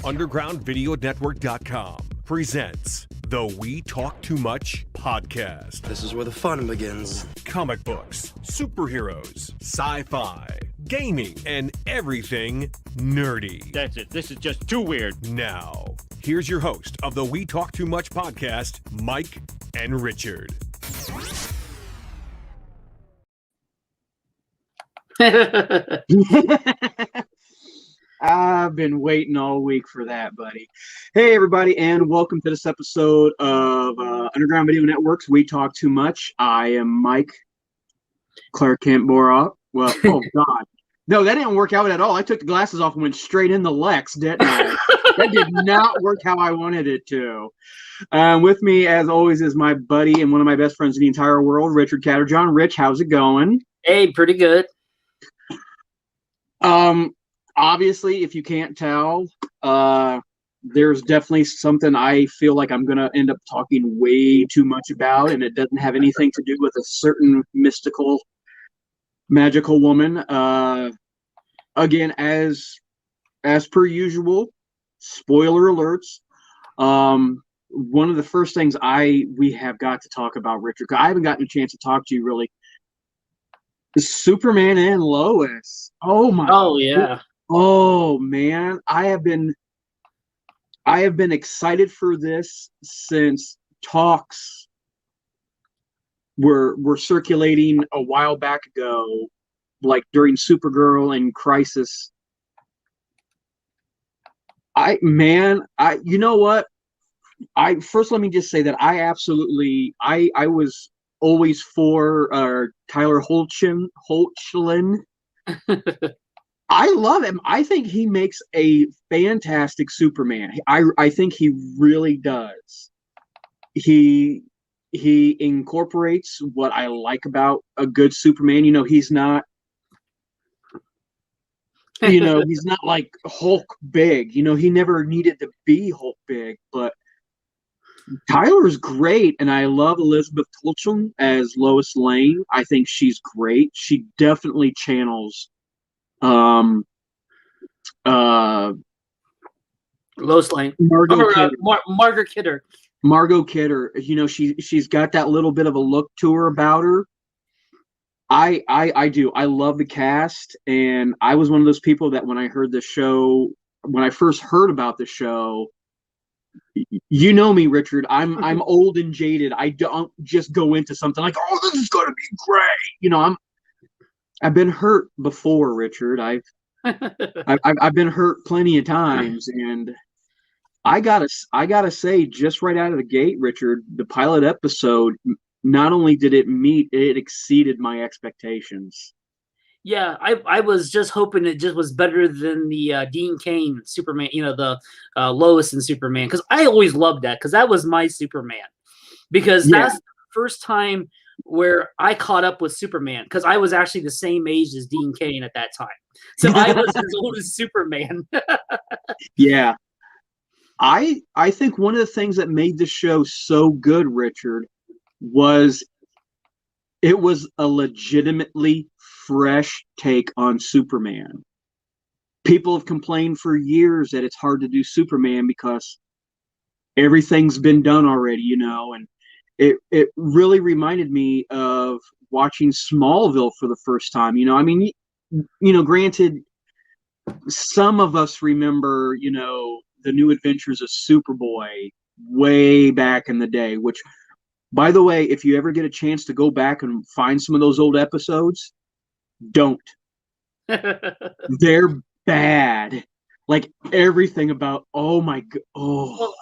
UndergroundVideoNetwork.com presents the We Talk Too Much podcast. This is where the fun begins. Comic books, superheroes, sci-fi, gaming, and everything nerdy. That's it. This is just too weird. Now, here's your host of the We Talk Too Much podcast, Mike and Richard. I've been waiting all week for that, buddy. Hey, everybody, and welcome to this episode of Underground Video Network's We Talk Too Much. I am Mike Clark Kent Borat. Well, oh, God. No, that didn't work out at all. I took the glasses off and went straight in the Lex, didn't I? That did not work how I wanted it to. With me, as always, is my buddy and one of my best friends in the entire world, Richard Catterjohn. Rich, how's it going? Hey, pretty good. Obviously, if you can't tell, there's definitely something I feel like I'm going to end up talking way too much about, and it doesn't have anything to do with a certain mystical, magical woman. Again, as per usual, spoiler alerts. One of the first things we have got to talk about, Richard, 'cause I haven't gotten a chance to talk to you really, is Superman and Lois. Oh, my. Oh, yeah. Oh man, I have been excited for this since talks were circulating a while back ago, like during Supergirl and Crisis. You know what? First let me just say that I was always for Tyler Hoechlin. I love him. I think he makes a fantastic Superman. I think he really does. He incorporates what I like about a good Superman. You know, he's not like Hulk big. You know, he never needed to be Hulk big, but Tyler's great, and I love Elizabeth Olsen as Lois Lane. I think she's great. She definitely channels Lois Lane. Margot Kidder. Margot Kidder. You know, she's got that little bit of a look to her about her. I do. I love the cast, and I was one of those people that when I first heard about the show, you know me, Richard. I'm old and jaded. I don't just go into something like, oh, this is gonna be great. You know, I've been hurt before, Richard. I've been hurt plenty of times, and I gotta say, just right out of the gate, Richard, the pilot episode, not only did it exceeded my expectations. Yeah, I was just hoping it just was better than the Dean Cain Superman, the Lois and Superman, because I always loved that, because that was my Superman. Because that's the first time where I caught up with Superman, because I was actually the same age as Dean Cain at that time. So I was as old as Superman. Yeah. I think one of the things that made the show so good, Richard, was it was a legitimately fresh take on Superman. People have complained for years that it's hard to do Superman because everything's been done already, you know, and it really reminded me of watching Smallville for the first time. You know, I mean, you know, granted, some of us remember, you know, the New Adventures of Superboy way back in the day, which, by the way, if you ever get a chance to go back and find some of those old episodes, don't. They're bad. Like everything about, oh my God. Oh. Well,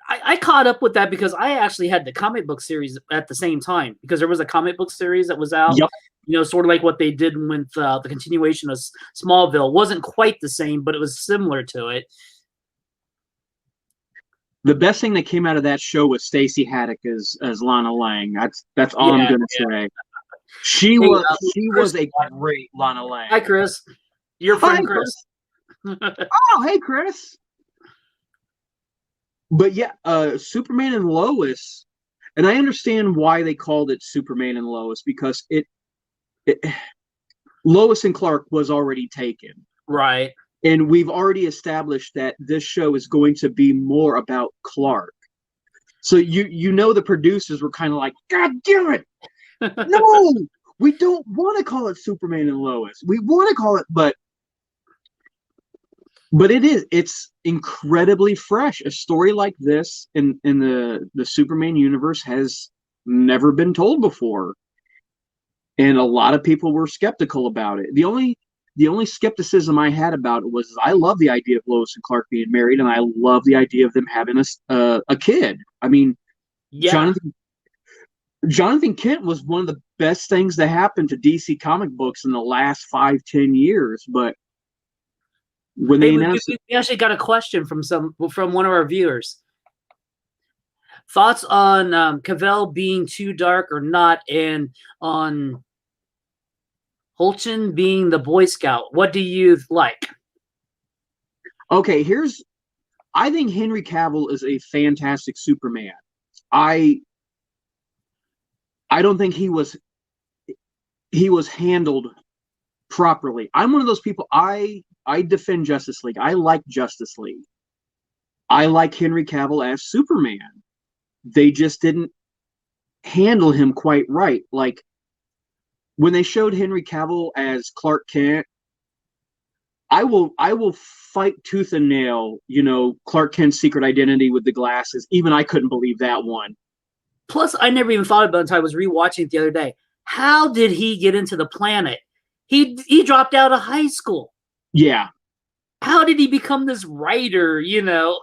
I caught up with that because I actually had the comic book series at the same time, because there was a comic book series that was out. Yep. You know, sort of like what they did with the continuation of Smallville. Wasn't quite the same, but it was similar to it. The best thing that came out of that show was Stacey Haddock as Lana Lang. That's all I'm gonna say. She was a great Lana Lang. Hi, Chris. Your friend, Chris. Oh, hey, Chris. But yeah, Superman and Lois, and I understand why they called it Superman and Lois, because Lois and Clark was already taken. Right. And we've already established that this show is going to be more about Clark. So the producers were kind of like, God damn it! No, we don't want to call it Superman and Lois. We want to call it, but it's incredibly fresh. A story like this in the Superman universe has never been told before. And a lot of people were skeptical about it. The only skepticism I had about it was I love the idea of Lois and Clark being married, and I love the idea of them having a kid. I mean, Yeah. Jonathan Kent was one of the best things to happen to DC comic books in the last 5-10 years. But when they announced we actually got a question from one of our viewers. Thoughts on Cavell being too dark or not, and on Voltron being the Boy Scout. What do you like? Okay, I think Henry Cavill is a fantastic Superman. I don't think he was handled properly. I'm one of those people, I defend Justice League. I like Justice League. I like Henry Cavill as Superman. They just didn't handle him quite right. Like when they showed Henry Cavill as Clark Kent, I will fight tooth and nail, Clark Kent's secret identity with the glasses. Even I couldn't believe that one. Plus, I never even thought about it until I was rewatching it the other day. How did he get into the planet? He dropped out of high school. Yeah. How did he become this writer?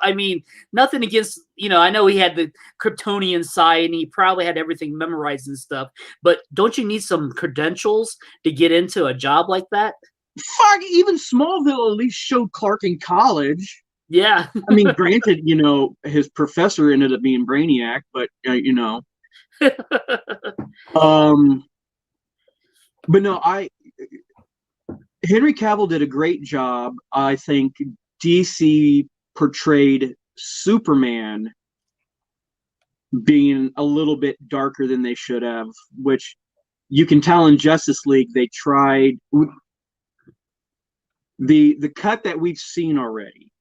I mean, nothing against, I know he had the Kryptonian side and he probably had everything memorized and stuff, but don't you need some credentials to get into a job like that? Fuck, even Smallville at least showed Clark in college. Yeah. I mean, granted, his professor ended up being Brainiac, but, but no, Henry Cavill did a great job. I think DC portrayed Superman being a little bit darker than they should have, which you can tell in Justice League they tried. The cut that we've seen already,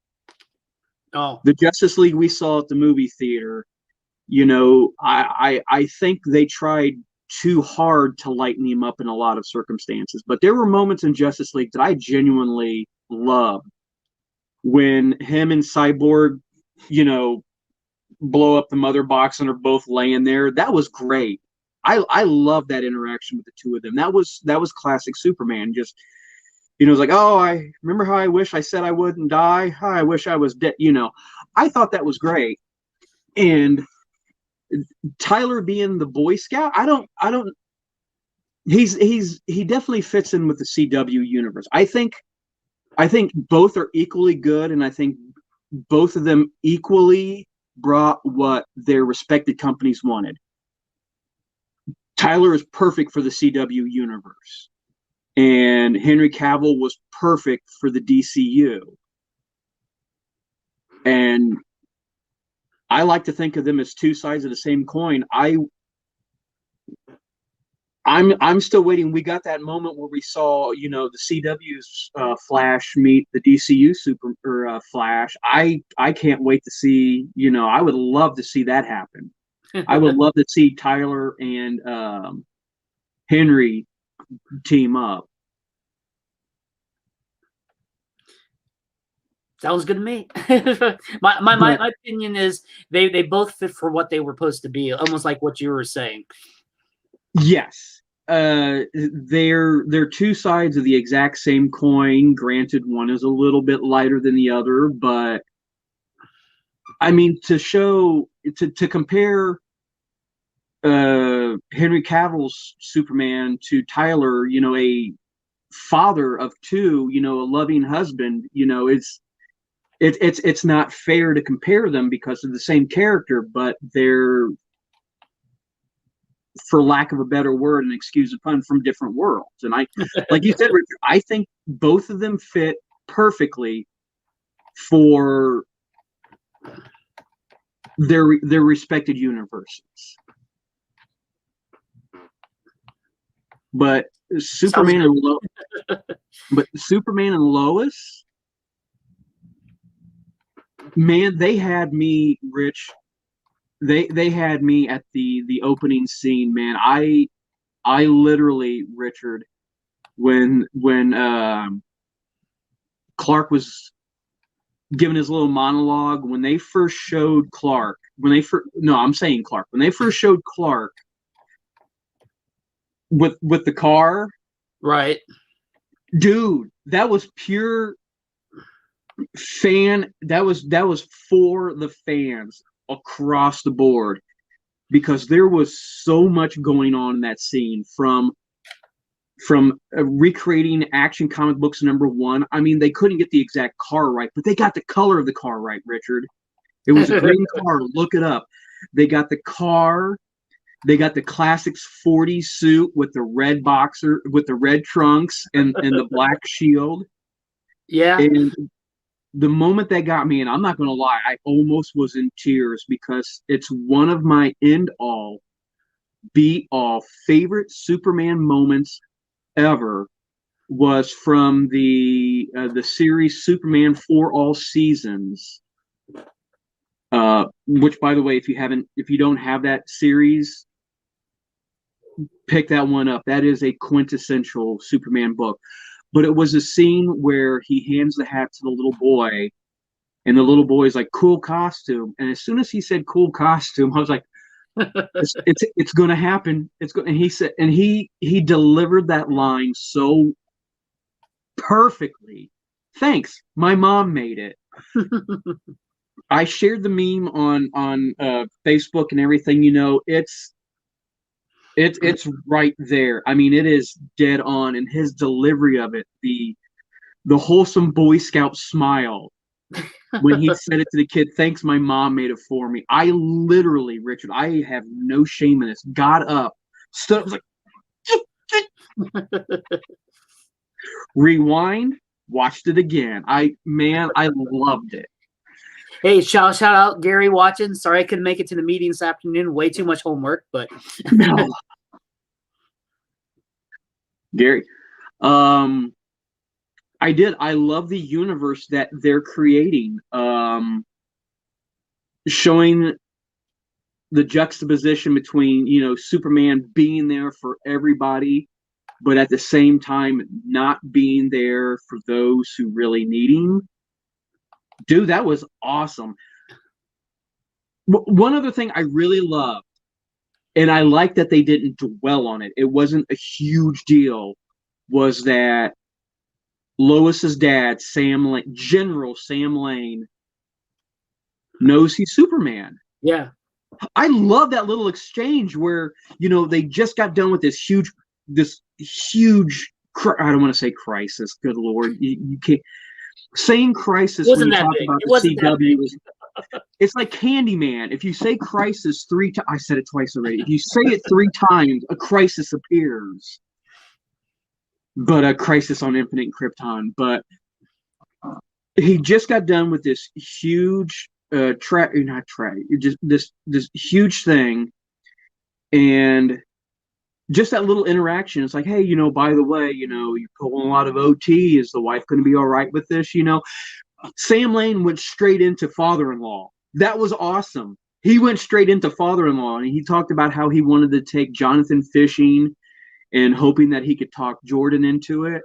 the Justice League we saw at the movie theater, I think they tried too hard to lighten him up in a lot of circumstances. But there were moments in Justice League that I genuinely loved. When him and Cyborg, blow up the mother box and are both laying there, that was great. I love that interaction with the two of them. That was classic Superman. Just, it's like, oh, I remember how I wish I said I wouldn't die. Oh, I wish I was dead. I thought that was great. And Tyler being the Boy Scout, he definitely fits in with the CW universe. I think both are equally good, and I think both of them equally brought what their respected companies wanted. Tyler is perfect for the CW universe, and Henry Cavill was perfect for the DCU. And I like to think of them as two sides of the same coin. I'm still waiting. We got that moment where we saw, the CW's Flash meet the DCU Flash. I can't wait to see. I would love to see that happen. I would love to see Tyler and Henry team up. Sounds good to me. my opinion is they both fit for what they were supposed to be, almost like what you were saying. Yes. They're two sides of the exact same coin. Granted, one is a little bit lighter than the other, but I mean, to compare Henry Cavill's Superman to Tyler, a father of two, a loving husband, it's not fair to compare them because of the same character, but they're, for lack of a better word, and excuse the pun, from different worlds. And I, like you said, Richard, I think both of them fit perfectly for their respected universes. But Superman But Superman and Lois, man, they had me, Rich. They had me at the opening scene, man. I literally, Richard, when Clark was giving his little monologue, when they first showed Clark, when they first showed Clark with the car, right? Dude, that was pure fan. That was for the fans across the board, because there was so much going on in that scene, from recreating Action Comic Books #1. I mean, they couldn't get the exact car right, but they got the color of the car right, Richard. It was a green car. Look it up. They got the car. They got the classics 40 suit with the red boxer, with the red trunks and the black shield. Yeah. And the moment that got me, and I'm not going to lie, I almost was in tears, because it's one of my end-all, be-all favorite Superman moments ever, was from the series Superman for All Seasons. Which, by the way, if you don't have that series, pick that one up. That is a quintessential Superman book. But it was a scene where he hands the hat to the little boy, and the little boy is like, "Cool costume." And as soon as he said "cool costume," I was like, it's going to happen. And he said, and he delivered that line so perfectly. Thanks, my mom made it. I shared the meme on Facebook and everything. It's right there. I mean, it is dead on, and his delivery of it, the wholesome Boy Scout smile when he said it to the kid, "Thanks, my mom made it for me." I literally, Richard, I have no shame in this, got up, stood up, was like, rewind, watched it again. I loved it. Hey, shout out Gary watching. Sorry I couldn't make it to the meeting this afternoon. Way too much homework, but No. Gary, I did. I love the universe that they're creating, showing the juxtaposition between, Superman being there for everybody, but at the same time not being there for those who really need him. Dude, that was awesome. One other thing I really loved, and I like that they didn't dwell on it, it wasn't a huge deal, was that Lois's dad, General Sam Lane, knows he's Superman. Yeah. I love that little exchange where, they just got done with this huge, I don't want to say crisis. Good Lord. You can't. Saying crisis when you talk about the CW it's like Candyman. If you say crisis 3 times, I said it twice already. If you say it 3 times, a crisis appears. But a crisis on Infinite Krypton. But he just got done with this huge this huge thing, and just that little interaction. It's like, hey, by the way, you're pulling a lot of OT. Is the wife going to be all right with this? Sam Lane went straight into father-in-law. That was awesome. He went straight into father-in-law, and he talked about how he wanted to take Jonathan fishing and hoping that he could talk Jordan into it.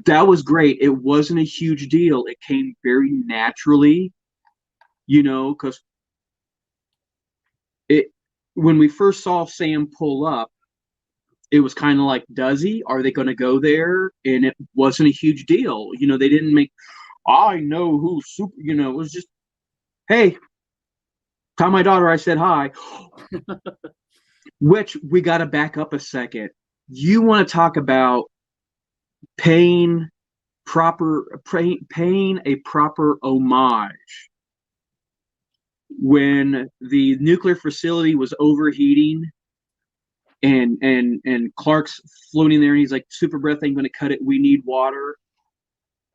That was great. It wasn't a huge deal. It came very naturally, because when we first saw Sam pull up, it was kind of like, does he? Are they going to go there? And it wasn't a huge deal. They didn't make, I know who super, it was just, hey, tell my daughter I said hi. Which we got to back up a second. You want to talk about paying a proper homage. When the nuclear facility was overheating, and Clark's floating there, and he's like, "Super breath ain't going to cut it. We need water."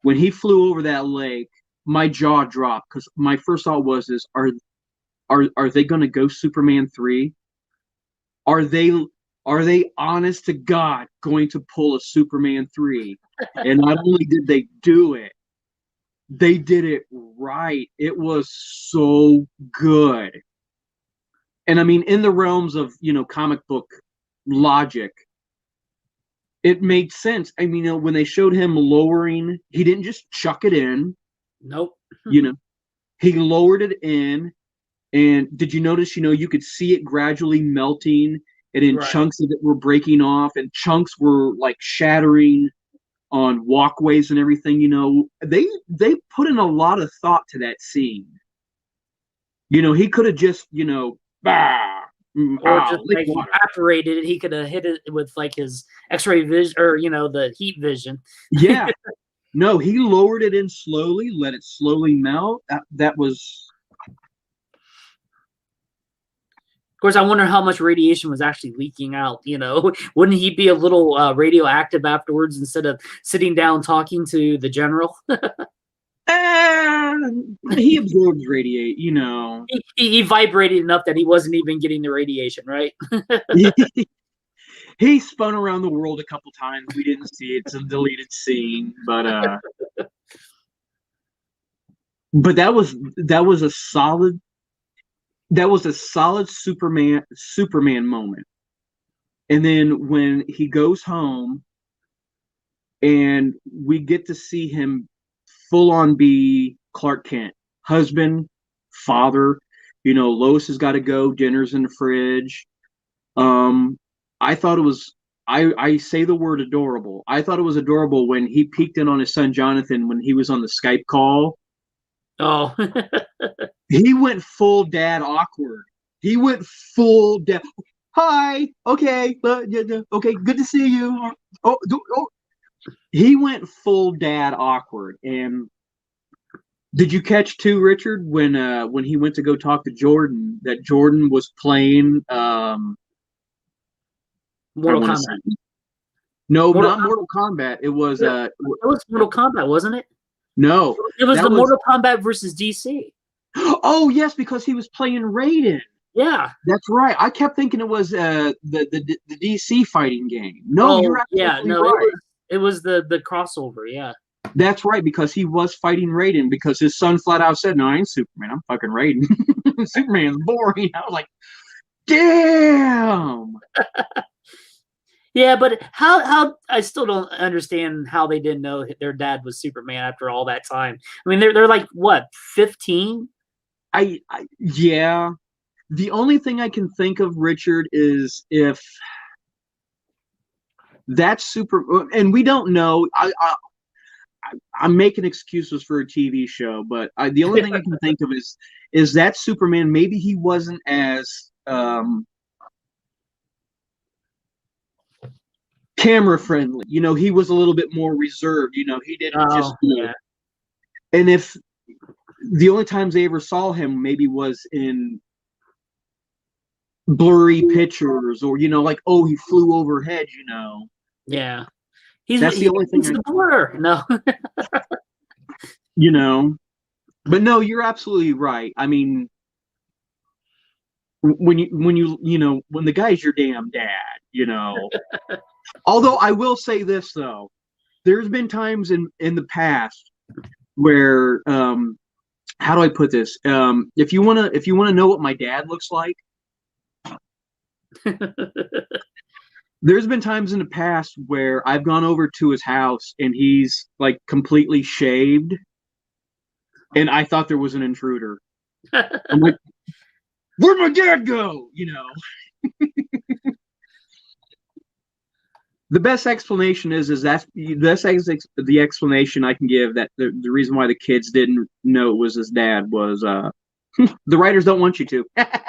When he flew over that lake, my jaw dropped, because my first thought was, are they going to go Superman 3? Are they are they honest to God going to pull a Superman 3? And not only did they do it, they did it right. It was so good. And I mean, in the realms of, comic book logic, it made sense. I mean, when they showed him lowering, he didn't just chuck it in. Nope. He lowered it in. And did you notice, you could see it gradually melting, and in chunks of it were breaking off, and chunks were like shattering on walkways and everything. They put in a lot of thought to that scene. He could have just, bah, or just like he operated it. He could have hit it with like his X-ray vision, or the heat vision. Yeah. No, he lowered it in slowly, let it slowly melt. That was. Of course, I wonder how much radiation was actually leaking out. Wouldn't he be a little radioactive afterwards instead of sitting down talking to the general? He absorbs radiate, He vibrated enough that he wasn't even getting the radiation, right? He spun around the world a couple times. We didn't see it. It's a deleted scene, but that was a solid. That was a solid Superman moment. And then when he goes home and we get to see him full on be Clark Kent, husband, father, Lois has got to go, dinner's in the fridge. I thought it was, I say the word adorable. I thought it was adorable when he peeked in on his son Jonathan when he was on the Skype call. Oh. He went full dad awkward. He went full dad. Hi. Okay. Okay. Good to see you. Oh. He went full dad awkward. And did you catch too, Richard, when he went to go talk to Jordan, that Jordan was playing Mortal Kombat? No, not Mortal Kombat. It was it was Mortal Kombat, wasn't it? No, it was Mortal Kombat versus DC. Oh yes, because he was playing Raiden. Yeah, that's right. I kept thinking it was the DC fighting game. No, you're absolutely right. It was the crossover. Yeah, that's right, because he was fighting Raiden because his son flat out said, "No, I ain't Superman. I'm fucking Raiden. Superman's boring." I was like, "Damn." Yeah, but how I still don't understand how they didn't know their dad was Superman after all that time. I mean, they're like what, 15? Yeah. The only thing I can think of, Richard, is if that's and we don't know. I'm making excuses for a TV show, but the only thing I can think of is that Superman. Maybe he wasn't as camera friendly. He was a little bit more reserved. He didn't just. Yeah. And if the only times they ever saw him maybe was in blurry pictures, or like, oh, he flew overhead. Yeah. That's the only thing. He's the blur. No. But no, you're absolutely right. I mean, when the guy's your damn dad, Although I will say this though, there's been times in the past where, how do I put this? If you wanna know what my dad looks like, there's been times in the past where I've gone over to his house and he's like completely shaved, and I thought there was an intruder. I'm like, where'd my dad go? The best explanation is that's the explanation I can give, that the reason why the kids didn't know it was his dad was the writers don't want you to. Yeah.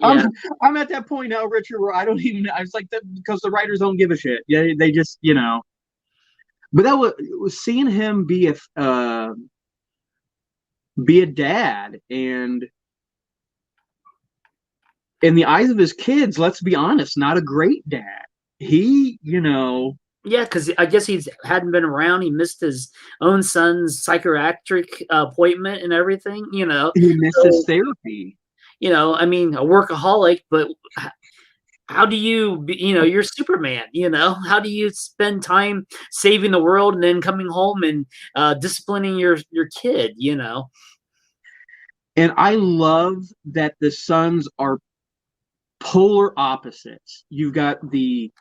I'm at that point now, Richard, where I don't even. I was like that because the writers don't give a shit. Yeah, they just But that was seeing him be a dad, and in the eyes of his kids, let's be honest, not a great dad. He, Yeah, because I guess he hadn't been around. He missed his own son's psychiatric appointment and everything. He missed his therapy. I mean, a workaholic, but how do you, you're Superman, how do you spend time saving the world and then coming home and disciplining your kid, And I love that the sons are polar opposites. You've got the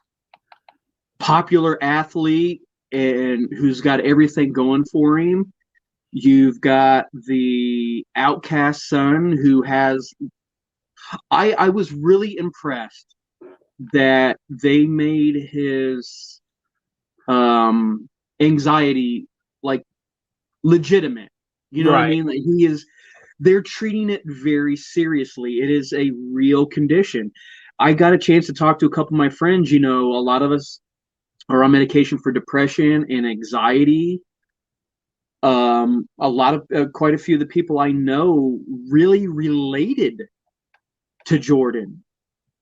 popular athlete and who's got everything going for him. You've got the outcast son who has. I was really impressed that they made his anxiety like legitimate. You know what I Right. mean? Like they're treating it very seriously. It is a real condition. I got a chance to talk to a couple of my friends. A lot of us are on medication for depression and anxiety. Quite a few of the people I know really related to Jordan.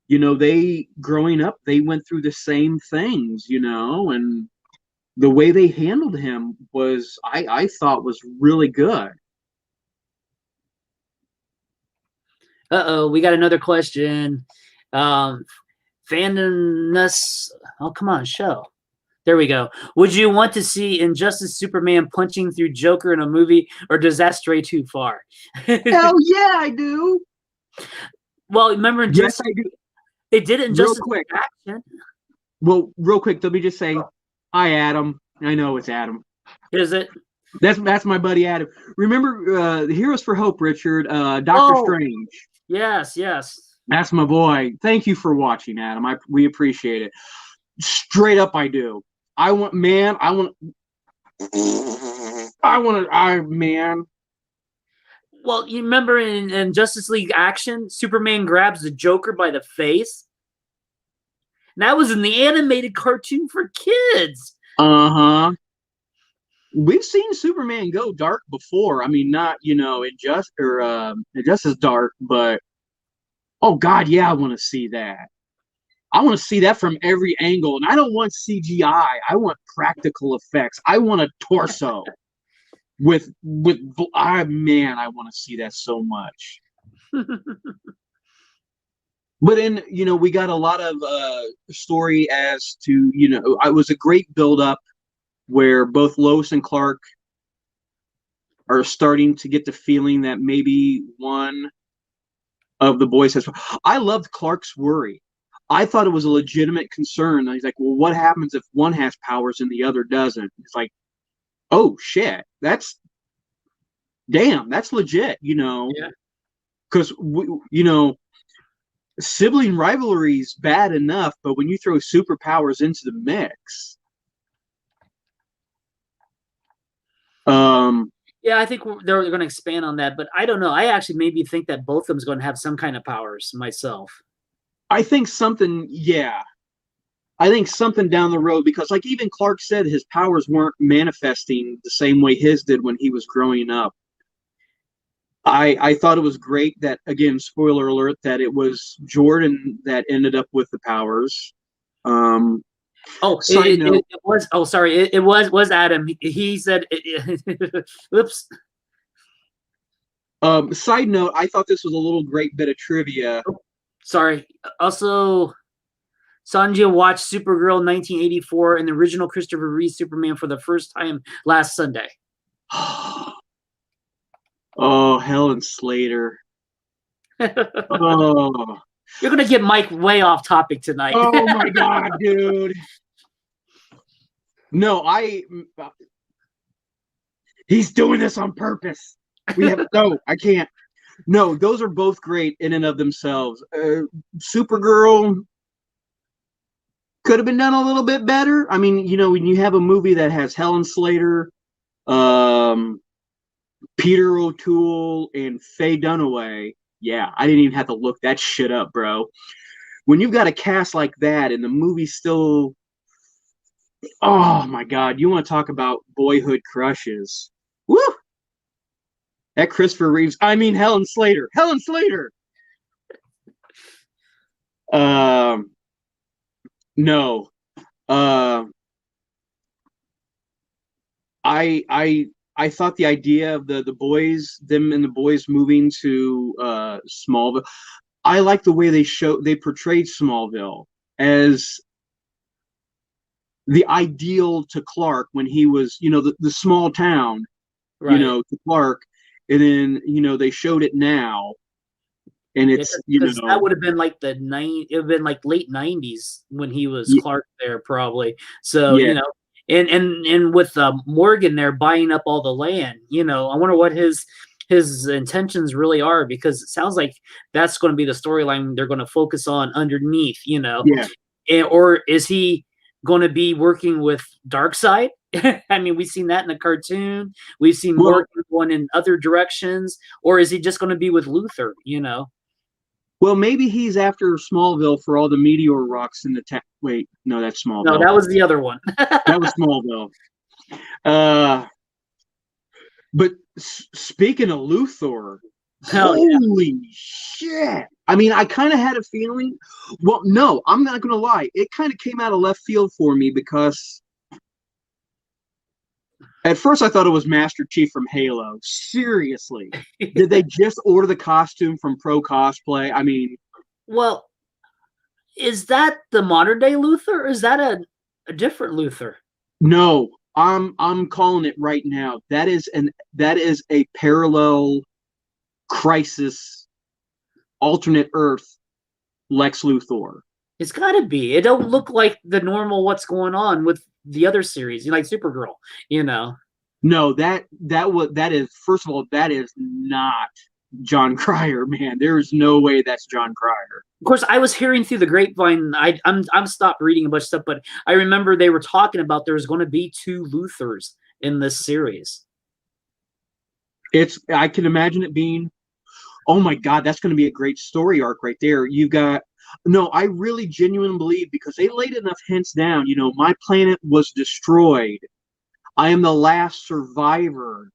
They growing up, they went through the same things, and the way they handled him was, I thought was really good. We got another question. Fandomness. Oh, come on, show. There we go. Would you want to see Injustice Superman punching through Joker in a movie, or does that stray too far? Hell yeah, I do. Well, remember Yes, I do. they did Injustice Real quick. Action. Well, real quick, let me just say, hi, Adam. I know it's Adam. Is it? That's my buddy Adam. Remember Heroes for Hope, Richard, Doctor Strange. Yes. That's my boy. Thank you for watching, Adam. We appreciate it. Straight up, I do. Man. Well, you remember in Justice League Action, Superman grabs the Joker by the face? And that was in the animated cartoon for kids. Uh-huh. We've seen Superman go dark before. I mean, not, Injustice dark, but oh God, yeah, I want to see that. I want to see that from every angle. And I don't want CGI. I want practical effects. I want a torso with I want to see that so much. But we got a lot of story as to, it was a great build up where both Lois and Clark are starting to get the feeling that maybe one of the boys has. I loved Clark's worry. I thought it was a legitimate concern. He's like, well, what happens if one has powers and the other doesn't? It's like, oh shit, that's legit, Yeah. Because sibling rivalry is bad enough, but when you throw superpowers into the mix, yeah, I think they're going to expand on that, but I don't know. I actually maybe think that both of them is going to have some kind of powers myself. I think something down the road, because like even Clark said, his powers weren't manifesting the same way his did when he was growing up. I thought it was great that, again, spoiler alert, that it was Jordan that ended up with the powers. Side note. It was. Oh, sorry. It was Adam. He said. Oops. Side note. I thought this was a little great bit of trivia. Oh, sorry. Also, Sanjay watched Supergirl 1984 and the original Christopher Reeve Superman for the first time last Sunday. Oh, Helen Slater. Oh. You're going to get Mike way off topic tonight. Oh, my God, dude. No, he's doing this on purpose. I can't. No, those are both great in and of themselves. Supergirl could have been done a little bit better. I mean, when you have a movie that has Helen Slater, Peter O'Toole, and Faye Dunaway, yeah, I didn't even have to look that shit up, bro. When you've got a cast like that and the movie's still, oh my God, you want to talk about boyhood crushes? Woo! That Christopher Reeves, Helen Slater. No. I thought the idea of the boys moving to Smallville. I like the way they portrayed Smallville as the ideal to Clark when he was, the small town, Right. To Clark, and then they showed it now, and it's because that would have been like it would have been like late 90s when he was Clark there, probably. So and with Morgan there buying up all the land, I wonder what his intentions really are, because it sounds like that's going to be the storyline they're going to focus on underneath, or is he going to be working with Darkseid? I mean, we've seen that in the cartoon. We've seen Morgan going in other directions, or is he just going to be with Luthor? Well, maybe he's after Smallville for all the meteor rocks in the town. Wait, no, that's Smallville. No, that was the other one. That was Smallville. But speaking of Luthor, holy shit! I mean, I kind of had a feeling. Well, no, I'm not going to lie. It kind of came out of left field for me, because at first I thought it was Master Chief from Halo. Seriously. Did they just order the costume from Pro Cosplay? I mean... Well, is that the modern day Luthor, or is that a different Luthor? No, I'm calling it right now. That is a parallel crisis, alternate Earth Lex Luthor. It's got to be. It don't look like the normal what's going on with the other series, like Supergirl, No, that is, first of all, that is not John Cryer, man. There is no way that's John Cryer. Of course, I was hearing through the grapevine. I'm stopped reading a bunch of stuff, but I remember they were talking about there's going to be 2 Luthors in this series. I can imagine it being, oh my God, that's going to be a great story arc right there. I really genuinely believe, because they laid enough hints down, my planet was destroyed. I am the last survivor.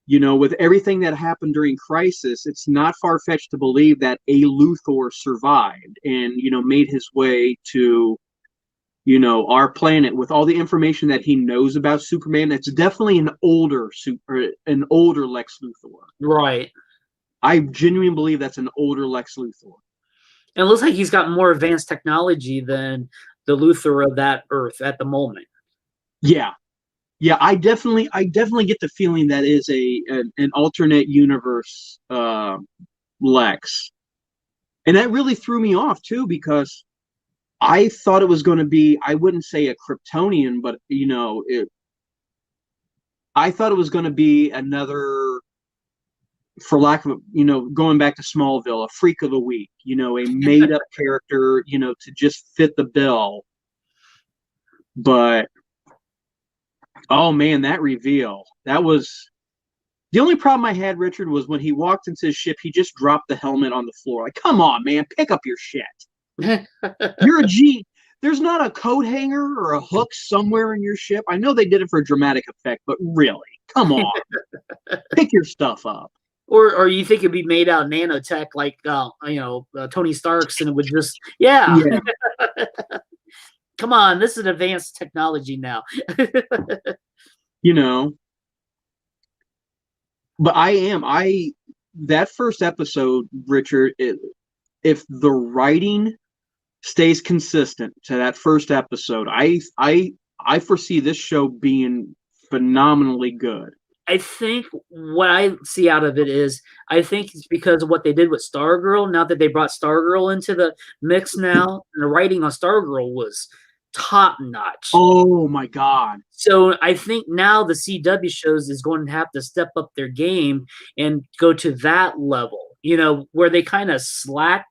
With everything that happened during Crisis, it's not far-fetched to believe that a Luthor survived and, made his way to, our planet with all the information that he knows about Superman. It's definitely an older Lex Luthor. Right. I genuinely believe that's an older Lex Luthor. And it looks like he's got more advanced technology than the Luthor of that Earth at the moment. Yeah. Yeah, I definitely get the feeling that is an alternate universe Lex. And that really threw me off too, because I thought it was going to be, I wouldn't say a Kryptonian, but I thought it was going to be another, for lack of, going back to Smallville, a freak of the week, a made up character, to just fit the bill. But oh man, that reveal, that was the only problem I had, Richard, was when he walked into his ship, he just dropped the helmet on the floor. Like, come on, man, pick up your shit. You're a G. There's not a coat hanger or a hook somewhere in your ship. I know they did it for dramatic effect, but really, come on, pick your stuff up. Or you think it'd be made out of nanotech, like Tony Stark's, and it would just yeah. Come on, this is advanced technology now. But that first episode, Richard, if the writing stays consistent to that first episode, I foresee this show being phenomenally good. I think what I see out of it is, I think it's because of what they did with Stargirl. Now that they brought Stargirl into the mix now, and the writing on Stargirl was top notch. Oh my God. So I think now the CW shows is going to have to step up their game and go to that level, where they kind of slacked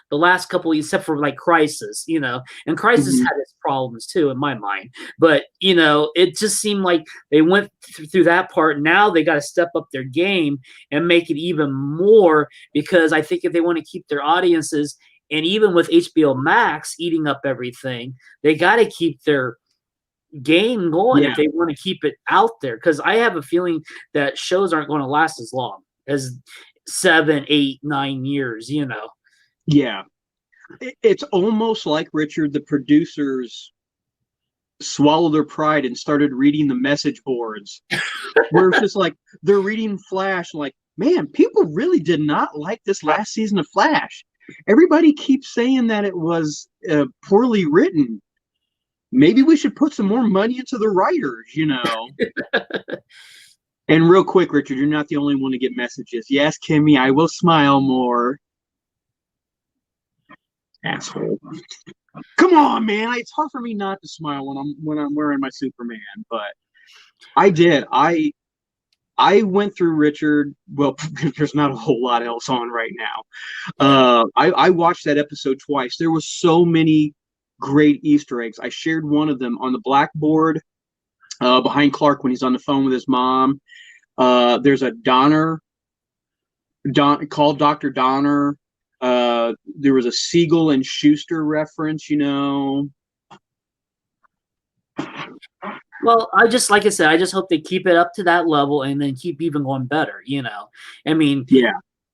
the last couple, except for like Crisis, and Crisis had its problems too, in my mind. But, it just seemed like they went through that part. Now they got to step up their game and make it even more, because I think if they want to keep their audiences, and even with HBO Max eating up everything, they got to keep their game going if they want to keep it out there. Because I have a feeling that shows aren't going to last as long as 7, 8, 9 years, Yeah. It's almost like, Richard, the producers swallowed their pride and started reading the message boards. Where it's just like, they're reading Flash, like, man, people really did not like this last season of Flash. everybody keeps saying that it was poorly written. Maybe we should put some more money into the writers, you know. And real quick, Richard, you're not the only one to get messages. Yes, Kimmy, I will smile more. Asshole. Come on, man. It's hard for me not to smile when I'm wearing my Superman, but I did. I went through Richard. Well, there's not a whole lot else on right now. I watched that episode twice. There was so many great Easter eggs. I shared one of them on the blackboard behind Clark when he's on the phone with his mom. There's a Donner called Dr. Donner. There was a Siegel and Schuster reference, you know. Well, like I said, I just hope they keep it up to that level and then keep even going better, you know. I mean, yeah.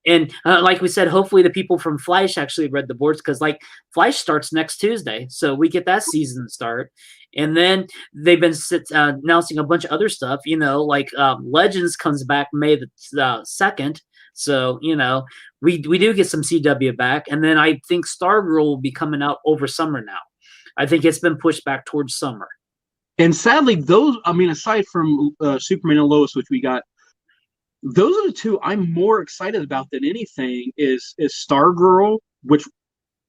And like we said, hopefully the people from Flash actually read the boards, because like Flash starts next Tuesday, so we get that season start. And then they've been announcing a bunch of other stuff, you know, like Legends comes back May the 2nd. So, you know, we do get some CW back. And then I think Stargirl will be coming out over summer now. I think it's been pushed back towards summer. And sadly, those, I mean, aside from Superman and Lois, which we got, those are the two I'm more excited about than anything is Stargirl, which,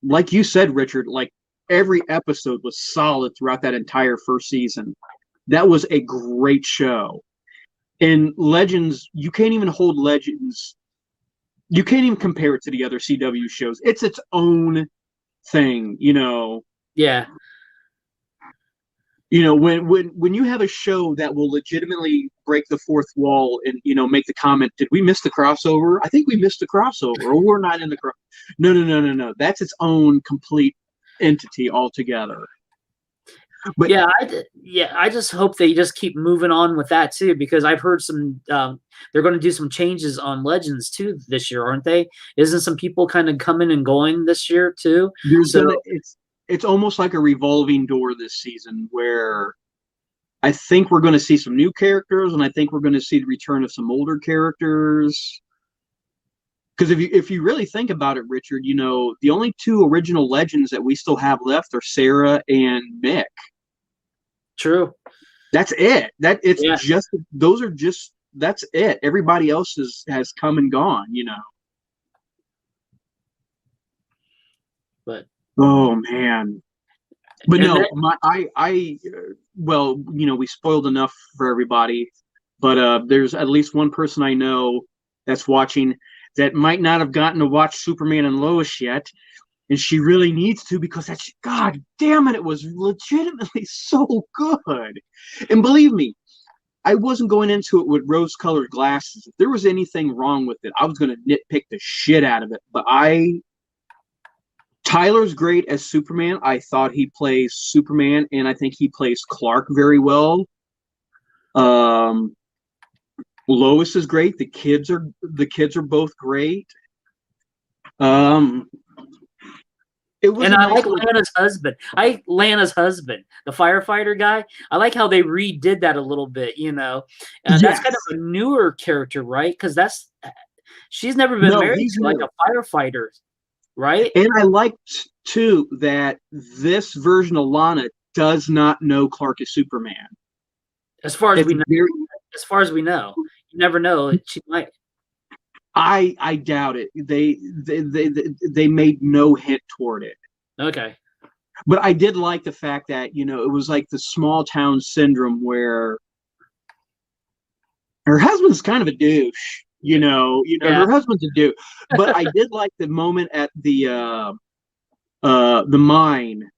like you said, Richard, like every episode was solid throughout that entire first season. That was a great show. And Legends, you can't even hold Legends. You can't even compare it to the other CW shows. It's its own thing, you know. Yeah. You know, when you have a show that will legitimately break the fourth wall and, you know, make the comment, did we miss the crossover? I think we missed the crossover, or we're not in the No. That's its own complete entity altogether. But I just hope they just keep moving on with that too, because I've heard some they're going to do some changes on Legends too this year, aren't they? Isn't some people kind of coming and going this year too? It's almost like a revolving door this season, where I think we're going to see some new characters, and I think we're going to see the return of some older characters. Because if you really think about it, Richard, you know, the only two original Legends that we still have left are Sarah and Mick. True. That's it. That's it. Everybody else has come and gone, you know. But oh man. But no, well, you know, we spoiled enough for everybody, but there's at least one person I know that's watching that might not have gotten to watch Superman and Lois yet, and she really needs to, because that's, God damn it was legitimately so good. And believe me, I wasn't going into it with rose-colored glasses. If there was anything wrong with it, I was going to nitpick the shit out of it. But Tyler's great as Superman. I thought he plays Superman, and I think he plays Clark very well. Lois is great. The kids are both great. And I like Lana's husband. Lana's husband, the firefighter guy. I like how they redid that a little bit, you know. And that's kind of a newer character, right? Because she's never been married to like a firefighter, right? And I liked too that this version of Lana does not know Clark is Superman. As far as we know, you never know. She might. I doubt it. They made no hint toward it. Okay. But I did like the fact that, you know, it was like the small town syndrome where her husband's kind of a douche, you know, her husband's a douche. But I did like the moment at the mine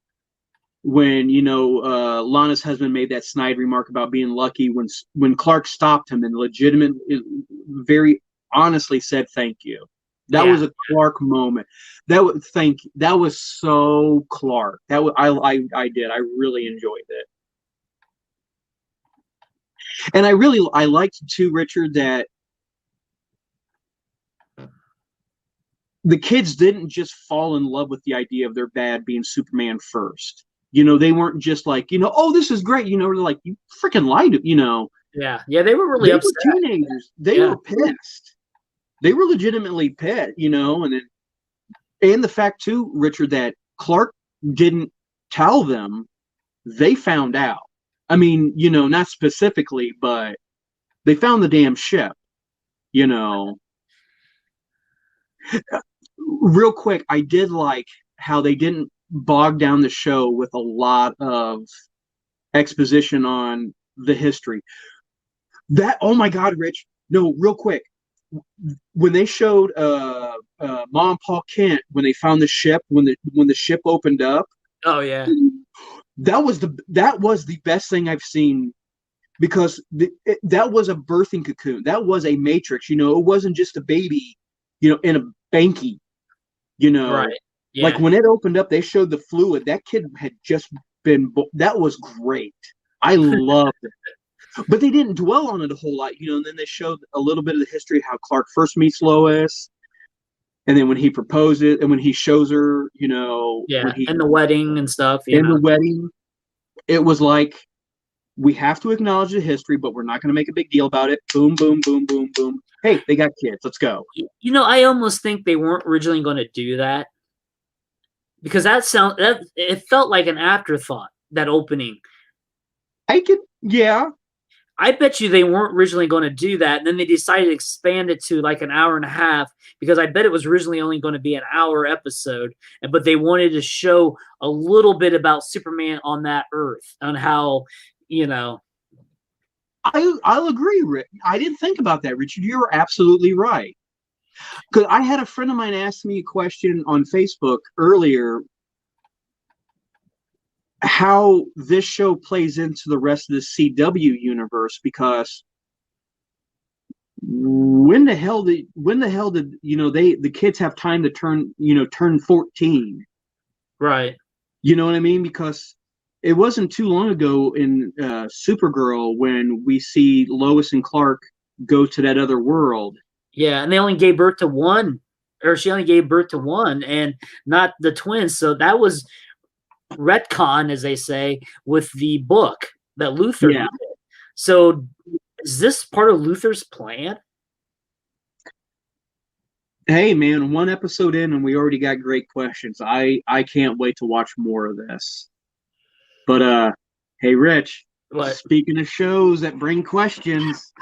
when, you know, Lana's husband made that snide remark about being lucky when Clark stopped him and very honestly said thank you. That was a Clark moment. That was so Clark. I really enjoyed it. And I liked too, Richard, that the kids didn't just fall in love with the idea of their dad being Superman first. You know, they weren't just like, you know, oh, this is great. You know, they're like, you freaking lied, you know. Yeah, they were really upset. Were teenagers. They were pissed. They were legitimately pissed, you know, and then And the fact too, Richard, that Clark didn't tell them, they found out. I mean, not specifically, but they found the damn ship, Real quick, I did like how they didn't bog down the show with a lot of exposition on the history. Oh my God, Rich. No, real quick. When they showed Mom and Paul Kent, when they found the ship, when the ship opened up. Oh yeah. That was the best thing I've seen, because that was a birthing cocoon. That was a matrix. It wasn't just a baby, in a banky. Right. Yeah. Like when it opened up, they showed the fluid. That kid had just been. That was great. I loved it. But they didn't dwell on it a whole lot, and then they showed a little bit of the history of how Clark first meets Lois, and then when he proposes, and when he shows her, and the wedding and stuff. The wedding, it was like, we have to acknowledge the history, but we're not going to make a big deal about it. Boom, boom, boom, boom, boom. Hey, they got kids. Let's go. I almost think they weren't originally going to do that, because it felt like an afterthought, that opening. Yeah. I bet you they weren't originally going to do that, and then they decided to expand it to like an hour and a half, because I bet it was originally only going to be an hour episode, but they wanted to show a little bit about Superman on that Earth, on how, I'll agree, Rick. I didn't think about that, Richard. You're absolutely right. Because I had a friend of mine ask me a question on Facebook earlier, how this show plays into the rest of the CW universe, because when the hell did the kids have time to turn 14? Right. You know what I mean? Because it wasn't too long ago in Supergirl when we see Lois and Clark go to that other world. Yeah, and they only gave birth to one, or she only gave birth to one, and not the twins. So that was retcon, as they say, with the book that Luthor did. So is this part of Luthor's plan? Hey man, one episode in and we already got great questions. I can't wait to watch more of this. But hey Rich, what? Speaking of shows that bring questions.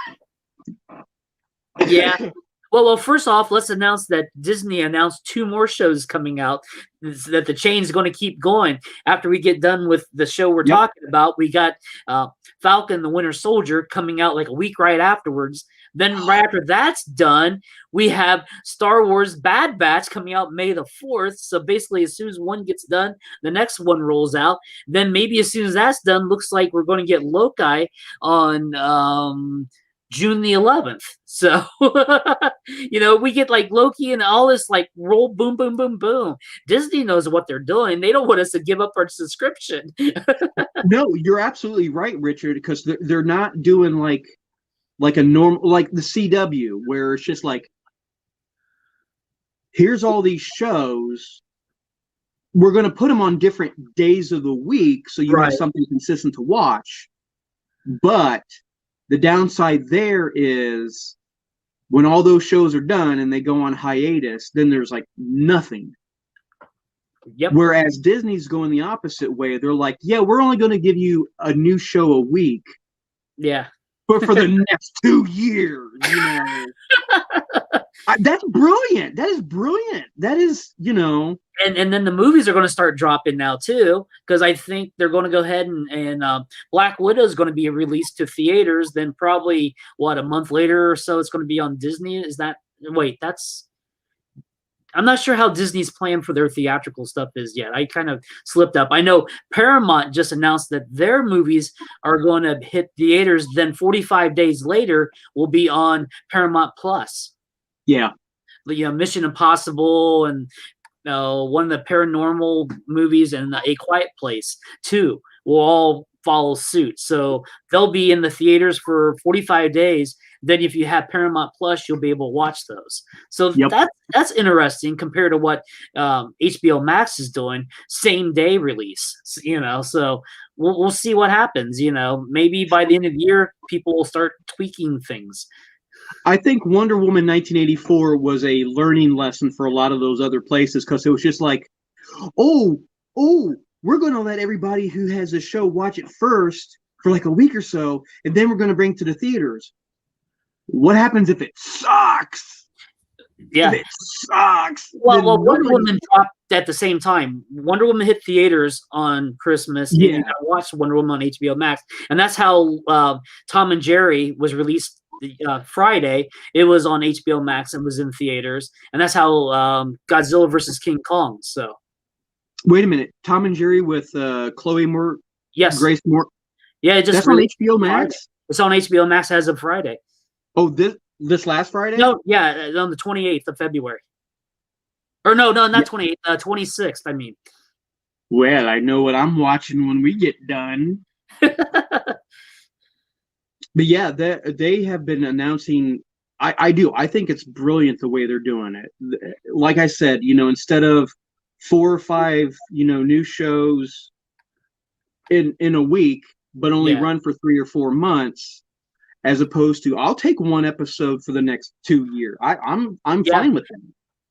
Yeah. Well, first off, let's announce that Disney announced 2 more shows coming out, that the chain's going to keep going. After we get done with the show we're talking about, we got Falcon the Winter Soldier coming out like a week right afterwards. Then right after that's done, we have Star Wars Bad Batch coming out May the 4th. So basically, as soon as one gets done, the next one rolls out. Then maybe as soon as that's done, looks like we're going to get Loki on June the 11th. So, we get like Loki and all this like roll, boom, boom, boom, boom. Disney knows what they're doing. They don't want us to give up our subscription. No, you're absolutely right, Richard, because they're not doing like a normal, like the CW, where it's just like, here's all these shows. We're going to put them on different days of the week so you have something consistent to watch. But the downside there is when all those shows are done and they go on hiatus, then there's like nothing. Yep. Whereas Disney's going the opposite way. They're like, yeah, we're only going to give you a new show a week. Yeah. But for the next 2 years, that's brilliant. That is brilliant. That is, And then the movies are going to start dropping now too, because I think they're going to go ahead and Black Widow is going to be released to theaters. Then probably a month later or so, it's going to be on Disney. I'm not sure how Disney's plan for their theatrical stuff is yet. I kind of slipped up. I know Paramount just announced that their movies are going to hit theaters. Then 45 days later will be on Paramount Plus. Yeah. Mission Impossible and one of the paranormal movies and A Quiet Place 2 will all follow suit. So they'll be in the theaters for 45 days. Then if you have Paramount Plus, you'll be able to watch those. So that's interesting compared to what HBO Max is doing, same day release. So we'll see what happens. Maybe by the end of the year, people will start tweaking things. I think Wonder Woman 1984 was a learning lesson for a lot of those other places because it was just like, oh, we're going to let everybody who has a show watch it first for like a week or so, and then we're going to bring it to the theaters. What happens if it sucks? Yeah. If it sucks. Well, Wonder Woman dropped at the same time. Wonder Woman hit theaters on Christmas, and you got to watch Wonder Woman on HBO Max. And that's how Tom and Jerry was released Friday. It was on HBO Max and was in theaters. And that's how Godzilla versus King Kong. So, wait a minute, Tom and Jerry with Chloe Moore, Grace Moore. Yeah, it just that's on HBO Max. Friday. It's on HBO Max as of Friday. Oh, this last Friday? No, yeah, on the 28th of February. Or no, not 28th, 26th, I mean. Well, I know what I'm watching when we get done. But yeah, they have been announcing. I do. I think it's brilliant the way they're doing it. Like I said, instead of 4 or 5, new shows in a week, but only run for 3 or 4 months, as opposed to I'll take 1 episode for the next 2 years. I'm fine with that.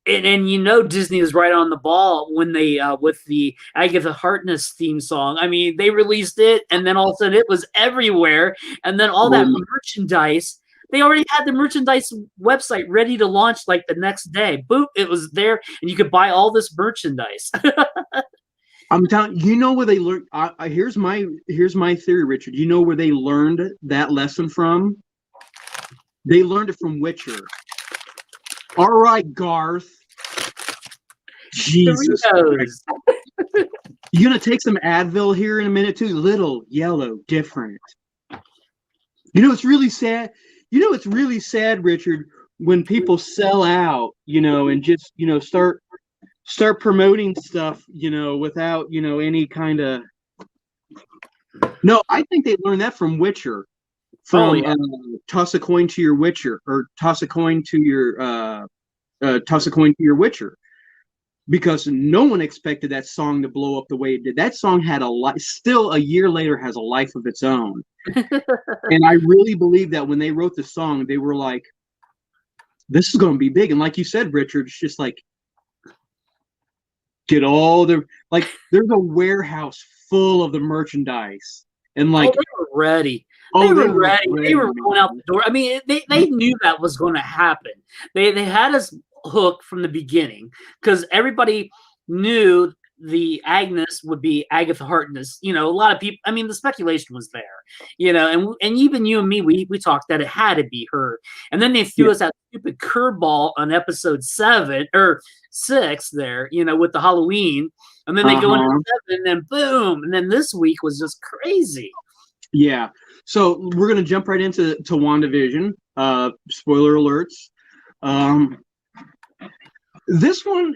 And Disney is right on the ball when they with the Agatha Harkness theme song. I mean, they released it, and then all of a sudden it was everywhere, and then all that merchandise. They already had the merchandise website ready to launch like the next day. Boop, it was there, and you could buy all this merchandise. I'm telling you, where they learned. Here's my theory, Richard. You know where they learned that lesson from? They learned it from Witcher. All right, Garth. Jesus Christ. You gonna take some Advil here in a minute too? Little, yellow, different. It's really sad. It's really sad, Richard, when people sell out, and just, start promoting stuff, without, any kind of. No, I think they learned that from Witcher. Toss a coin to your Witcher, or toss a coin to your Witcher, because no one expected that song to blow up the way it did. That song had a life. Still, a year later, has a life of its own. And I really believe that when they wrote the song, they were like, "This is going to be big." And like you said, Richard, it's just like get all the There's a warehouse full of the merchandise, and they were ready. They were ready. They were going out the door. I mean, they knew that was going to happen. They had us hooked from the beginning because everybody knew the Agnes would be Agatha Harkness. A lot of people. I mean, the speculation was there. And even you and me, we talked that it had to be her. And then they threw us that stupid curveball on episode 7 or 6 there. with the Halloween, and then they go into 7, and then boom, and then this week was just crazy. Yeah. So we're going to jump right into WandaVision. Spoiler alerts. This one,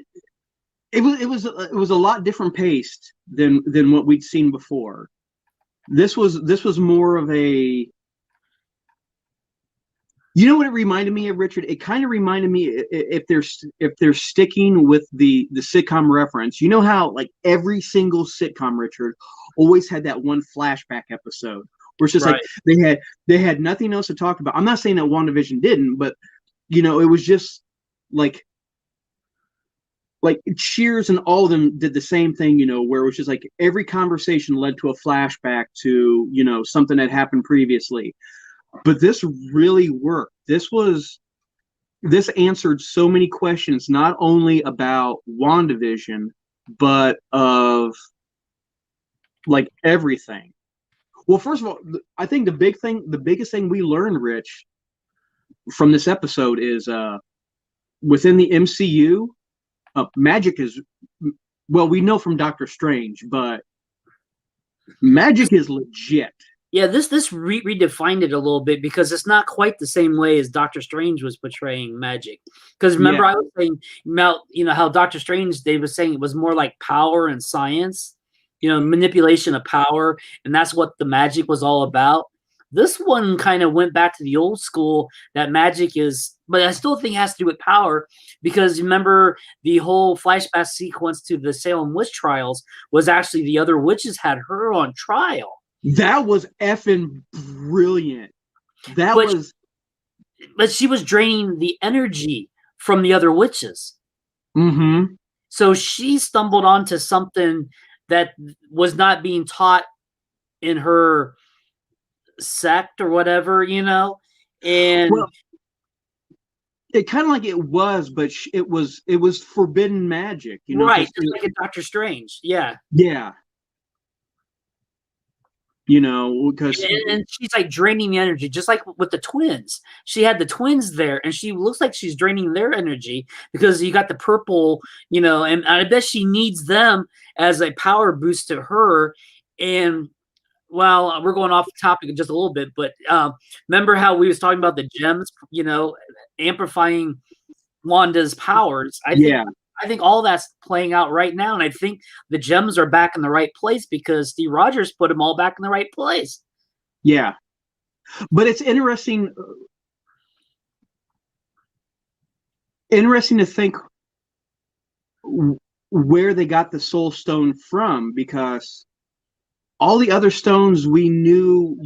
it was a lot different paced than what we'd seen before. This was more of a. You know what it reminded me of, Richard? It kind of reminded me if they're sticking with the sitcom reference. You know how like every single sitcom, Richard, always had that one flashback episode where it's just like they had nothing else to talk about. I'm not saying that WandaVision didn't, but it was just like Cheers and all of them did the same thing, where it was just like every conversation led to a flashback to something that happened previously. But this really worked. This answered so many questions, not only about WandaVision, but of like everything. Well, first of all, I think the biggest thing we learned, Rich, from this episode is within the MCU, magic is, well, we know from Doctor Strange, but magic is legit. Yeah, this redefined it a little bit because it's not quite the same way as Doctor Strange was portraying magic. Because remember, I was saying about how Doctor Strange, they were saying it was more like power and science, manipulation of power, and that's what the magic was all about. This one kind of went back to the old school that magic is, but I still think it has to do with power because remember the whole flashback sequence to the Salem witch trials was actually the other witches had her on trial. That was effing brilliant. That was but she was draining the energy from the other witches. Mm-hmm. So she stumbled onto something that was not being taught in her sect or whatever, and Well, it kind of like it was, but it was forbidden magic, right, just like in Doctor Strange, yeah. Yeah. Because And she's like draining the energy, just like with the twins. She had the twins there, and she looks like she's draining their energy because you got the purple, and I bet she needs them as a power boost to her. And well, we're going off the topic just a little bit, but remember how we was talking about the gems, amplifying Wanda's powers? I think all that's playing out right now, and I think the gems are back in the right place because Steve Rogers put them all back in the right place. Yeah, but it's interesting to think where they got the Soul Stone from, because all the other stones we knew,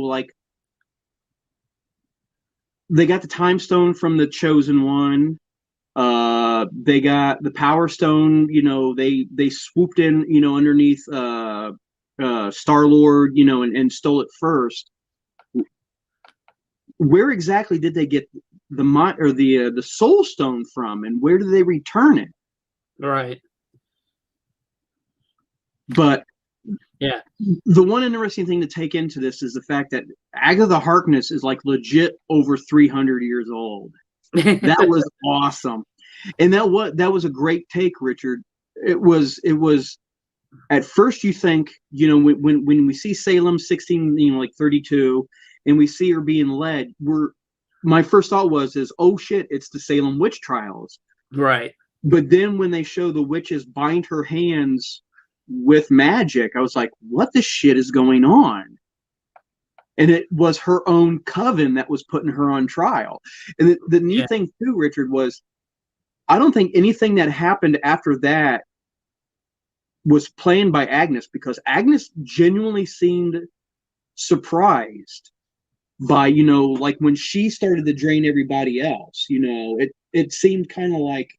like they got the Time Stone from the Chosen One. They got the Power Stone. They swooped in, underneath Star-Lord, and stole it first. Where exactly did they get the Soul Stone from, and where did they return it? Right. But yeah, the one interesting thing to take into this is the fact that Agatha Harkness is like legit over 300 years old. That was awesome. And that was a great take, Richard. It was at first you think, when we see Salem 16, like 32, and we see her being led, my first thought is, oh shit, it's the Salem witch trials. Right. But then when they show the witches bind her hands with magic, I was like, what the shit is going on? And it was her own coven that was putting her on trial. And the neat thing too, Richard, was I don't think anything that happened after that was planned by Agnes, because Agnes genuinely seemed surprised by, like when she started to drain everybody else, it seemed kind of like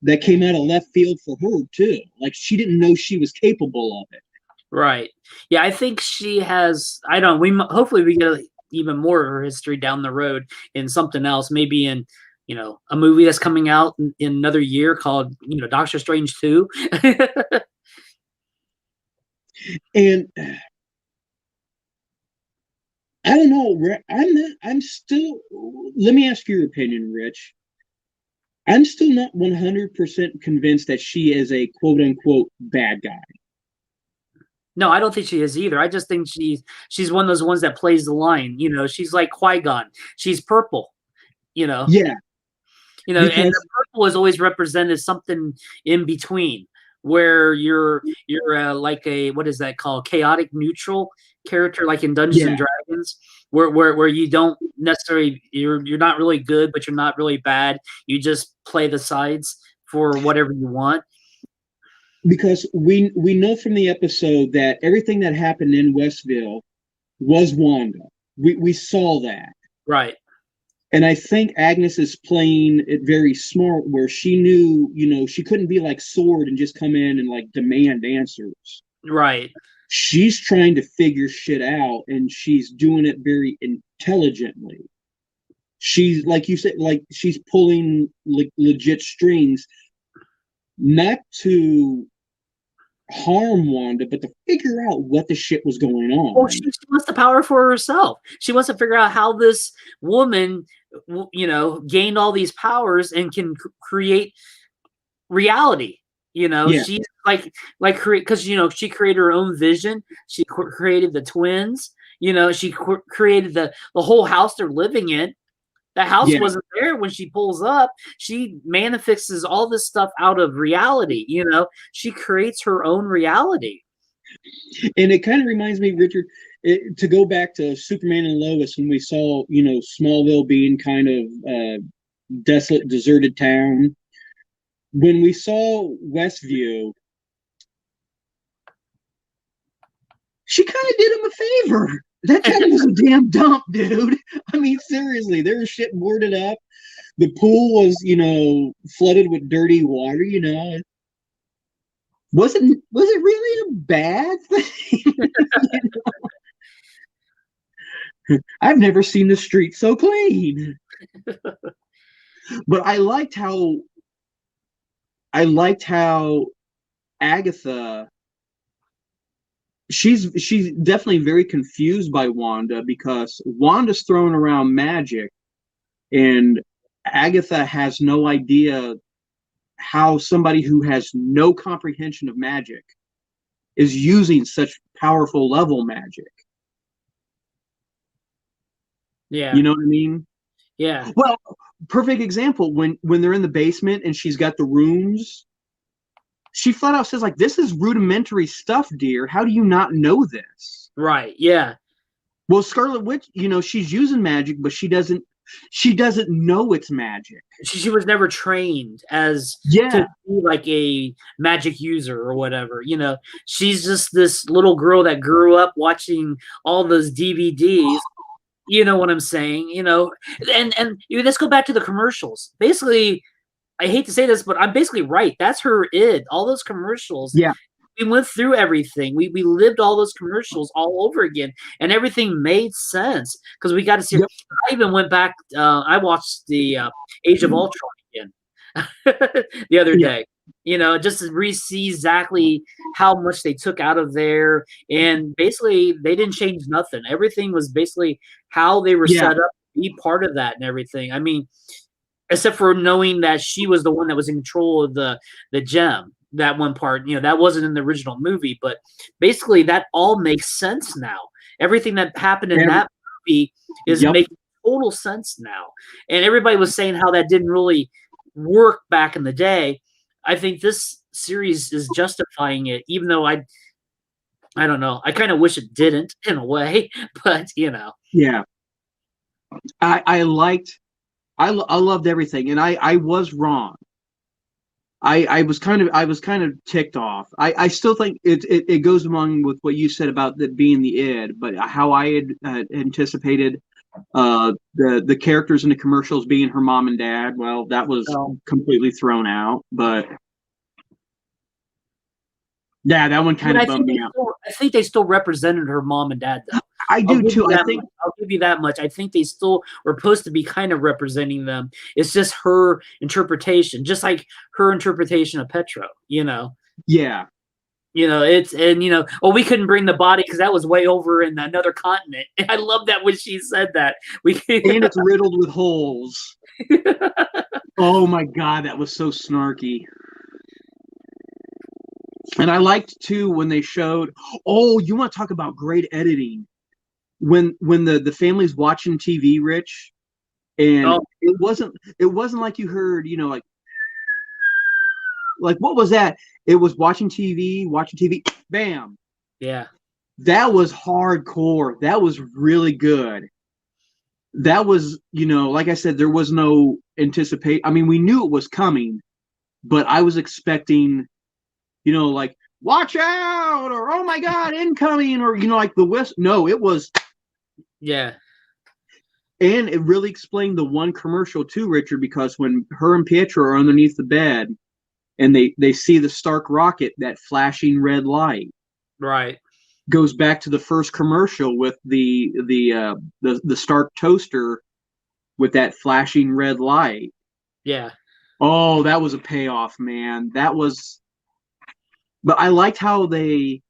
that came out of left field for her too. Like she didn't know she was capable of it. Right. Yeah, I think she has. I don't. Hopefully we get even more of her history down the road in something else. Maybe in a movie that's coming out in another year called Doctor Strange 2. And I don't know. I'm still. Let me ask your opinion, Rich. I'm still not 100% convinced that she is a quote unquote bad guy. No, I don't think she is either. I just think she's one of those ones that plays the line. She's like Qui-Gon. She's purple. Yeah. And the purple is always represented something in between, where you're like a, what is that called? Chaotic neutral character, like in Dungeons and Dragons, where you don't necessarily, you're not really good, but you're not really bad. You just play the sides for whatever you want. Because we know from the episode that everything that happened in Westville was Wanda. We saw that. Right. And I think Agnes is playing it very smart, where she knew, she couldn't be like Sword and just come in and like demand answers. Right. She's trying to figure shit out, and she's doing it very intelligently. She's, like you said, like she's pulling legit strings, not to harm Wanda, but to figure out what the shit was going on. Well, she wants the power for herself. She wants to figure out how this woman, gained all these powers and can create reality. She's like create, because she created her own vision. She created the twins. She created the whole house they're living in. The house wasn't there when she pulls up. She manifests all this stuff out of reality. She creates her own reality. And it kind of reminds me, Richard, to go back to Superman and Lois, when we saw, Smallville being kind of desolate, deserted town. When we saw Westview, she kind of did him a favor. That cabin was a damn dump, dude. I mean, seriously, there was shit boarded up. The pool was, flooded with dirty water. Was it really a bad thing? I've never seen the street so clean. But I liked how Agatha, she's definitely very confused by Wanda, because Wanda's throwing around magic and Agatha has no idea how somebody who has no comprehension of magic is using such powerful level magic. Yeah. You know what I mean? Yeah. Well, perfect example, when they're in the basement and she's got the rooms, she flat out says, like, this is rudimentary stuff, dear. How do you not know this? Right. Yeah. Well, Scarlet Witch, she's using magic, but she doesn't know it's magic. She was never trained as to be like a magic user or whatever. She's just this little girl that grew up watching all those DVDs. You know what I'm saying? And let's go back to the commercials. Basically, I hate to say this, but I'm basically right. That's her id. All those commercials. Yeah. We went through everything. We lived all those commercials all over again, and everything made sense because we got to see. Yep. I even went back. I watched the Age of Ultron again the other day. Just to see exactly how much they took out of there, and basically they didn't change nothing. Everything was basically how they were set up to be part of that and everything. I mean, except for knowing that she was the one that was in control of the gem. That one part, that wasn't in the original movie, but basically that all makes sense now. Everything that happened in that movie is making total sense now. And everybody was saying how that didn't really work back in the day. I think this series is justifying it, even though I don't know. I kind of wish it didn't in a way, but Yeah. I loved everything, and I was wrong. I was kind of ticked off. I still think it goes along with what you said about it being the id, but how I had anticipated the characters in the commercials being her mom and dad. Well, that was completely thrown out. But yeah, that one kind of bummed me out. I think they still represented her mom and dad, though. I do too. I'll give you that much. I think they still were supposed to be kind of representing them. It's just her interpretation, just like her interpretation of Petro. Yeah. We couldn't bring the body because that was way over in another continent. I love that when she said that. And it's riddled with holes. Oh my God, that was so snarky. And I liked too when they showed. Oh, you want to talk about great editing? When the family's watching TV, Rich, and it wasn't like you heard, like what was that? It was watching TV, bam. Yeah. That was hardcore. That was really good. That was, like I said, there was no anticipate. I mean, we knew it was coming, but I was expecting, like, watch out, or oh my God, incoming, or like the whistle. No, it was. Yeah. And it really explained the one commercial too, Richard, because when her and Pietro are underneath the bed and they see the Stark rocket, that flashing red light. Right. Goes back to the first commercial with the Stark toaster with that flashing red light. Yeah. Oh, that was a payoff, man. That was. But I liked how they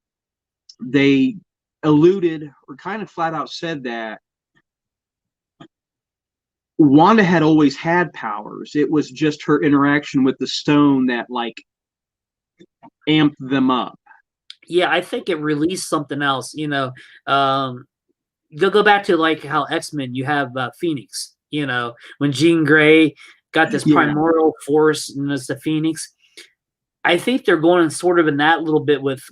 alluded or kind of flat out said that Wanda had always had powers. It was just her interaction with the stone that like amped them up. Yeah, I think it released something else. They'll go back to like how X-Men, you have Phoenix. When Jean Grey got this primordial force and it's the Phoenix. I think they're going sort of in that little bit with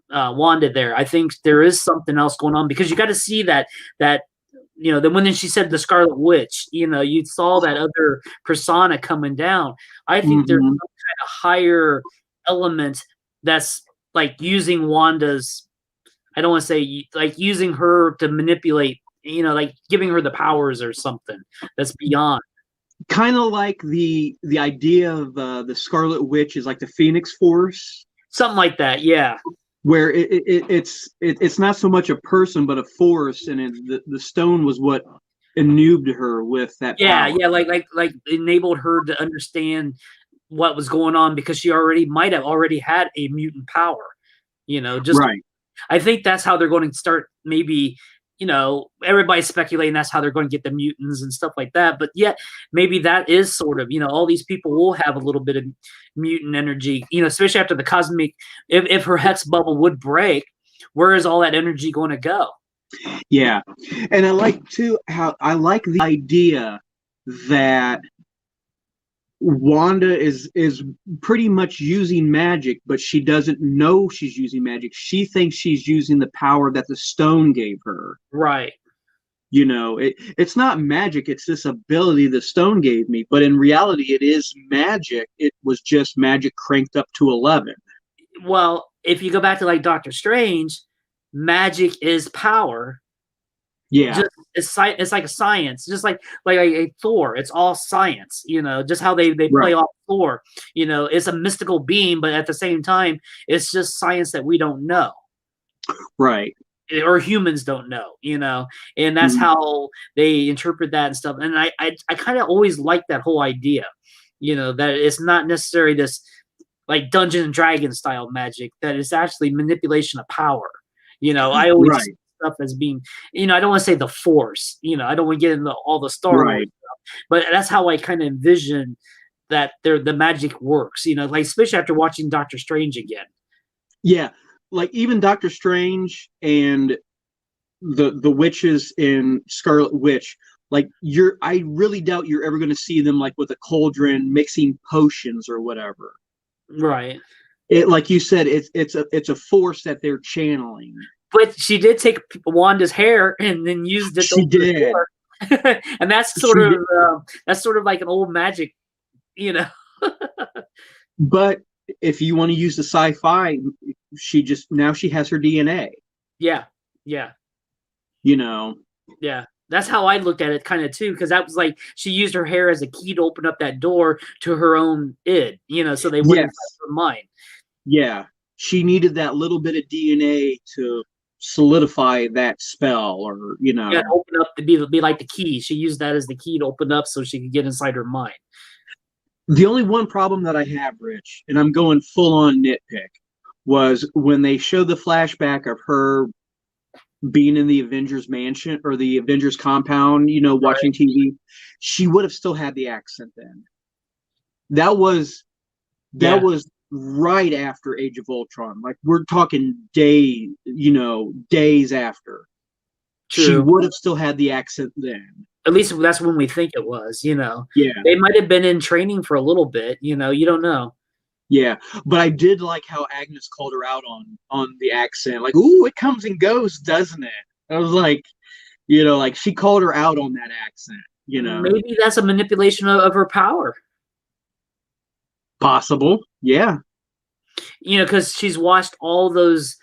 Wanda there. I think there is something else going on because you got to see that then when she said the Scarlet Witch, you saw that other persona coming down. I think there's some kind of higher element that's like using Wanda's I don't want to say like using her to manipulate, like giving her the powers or something that's beyond. Kind of like the idea of the Scarlet Witch is like the Phoenix Force, Something like that, yeah. where it's not so much a person but a force, and the stone was what enubbed her with that Yeah, power. yeah, like enabled her to understand what was going on because she might have already had a mutant power, just Right. I think that's how they're going to start. Maybe, everybody's speculating that's how they're going to get the mutants and stuff like that. But yet, maybe that is sort of, all these people will have a little bit of mutant energy, especially after the cosmic. If her hex bubble would break, where is all that energy going to go? Yeah, and I like too how I like the idea that Wanda is pretty much using magic, but she doesn't know she's using magic. She thinks she's using the power that the stone gave her. Right. It's not magic, it's this ability the stone gave me, but in reality it is magic. It was just magic cranked up to 11. Well, if you go back to like Doctor Strange, magic is power. Yeah. It's like a science, just like a Thor. It's all science, just how they play Right. off Thor. It's a mystical being, but at the same time, it's just science that we don't know. Right. Or humans don't know, and that's how they interpret that and stuff. And I kind of always like that whole idea, that it's not necessarily this like Dungeons and Dragons style magic, that it's actually manipulation of power. I always see stuff as being, I don't want to say the Force, I don't want to get into all the Star Wars stuff, but that's how I kind of envision that the magic works, like especially after watching Doctor Strange again. Yeah. Like even Doctor Strange and the witches in Scarlet Witch, like I really doubt you're ever going to see them like with a cauldron mixing potions or whatever. Right. It, like you said, it's a force that they're channeling. But she did take Wanda's hair and then used it. She did, and that's sort of like an old magic, But if you want to use the sci-fi, she has her DNA. Yeah, yeah, yeah. That's how I looked at it, kind of too, because that was like she used her hair as a key to open up that door to her own id, so they wouldn't find her mind. Yeah, she needed that little bit of DNA to solidify that spell, or open up to be like the key. She used that as the key to open up so she could get inside her mind. The only one problem that I have, Rich, and I'm going full on nitpick, was when they showed the flashback of her being in the Avengers mansion or the Avengers compound, watching TV. She would have still had the accent then. That was right after Age of Ultron. Like we're talking days after. True. She would have still had the accent then. At least that's when we think it was, Yeah. They might have been in training for a little bit, you don't know. Yeah, but I did like how Agnes called her out on the accent. Like, ooh, it comes and goes, doesn't it? I was like, like she called her out on that accent, Maybe that's a manipulation of her power. Possible, yeah. Because she's watched all those,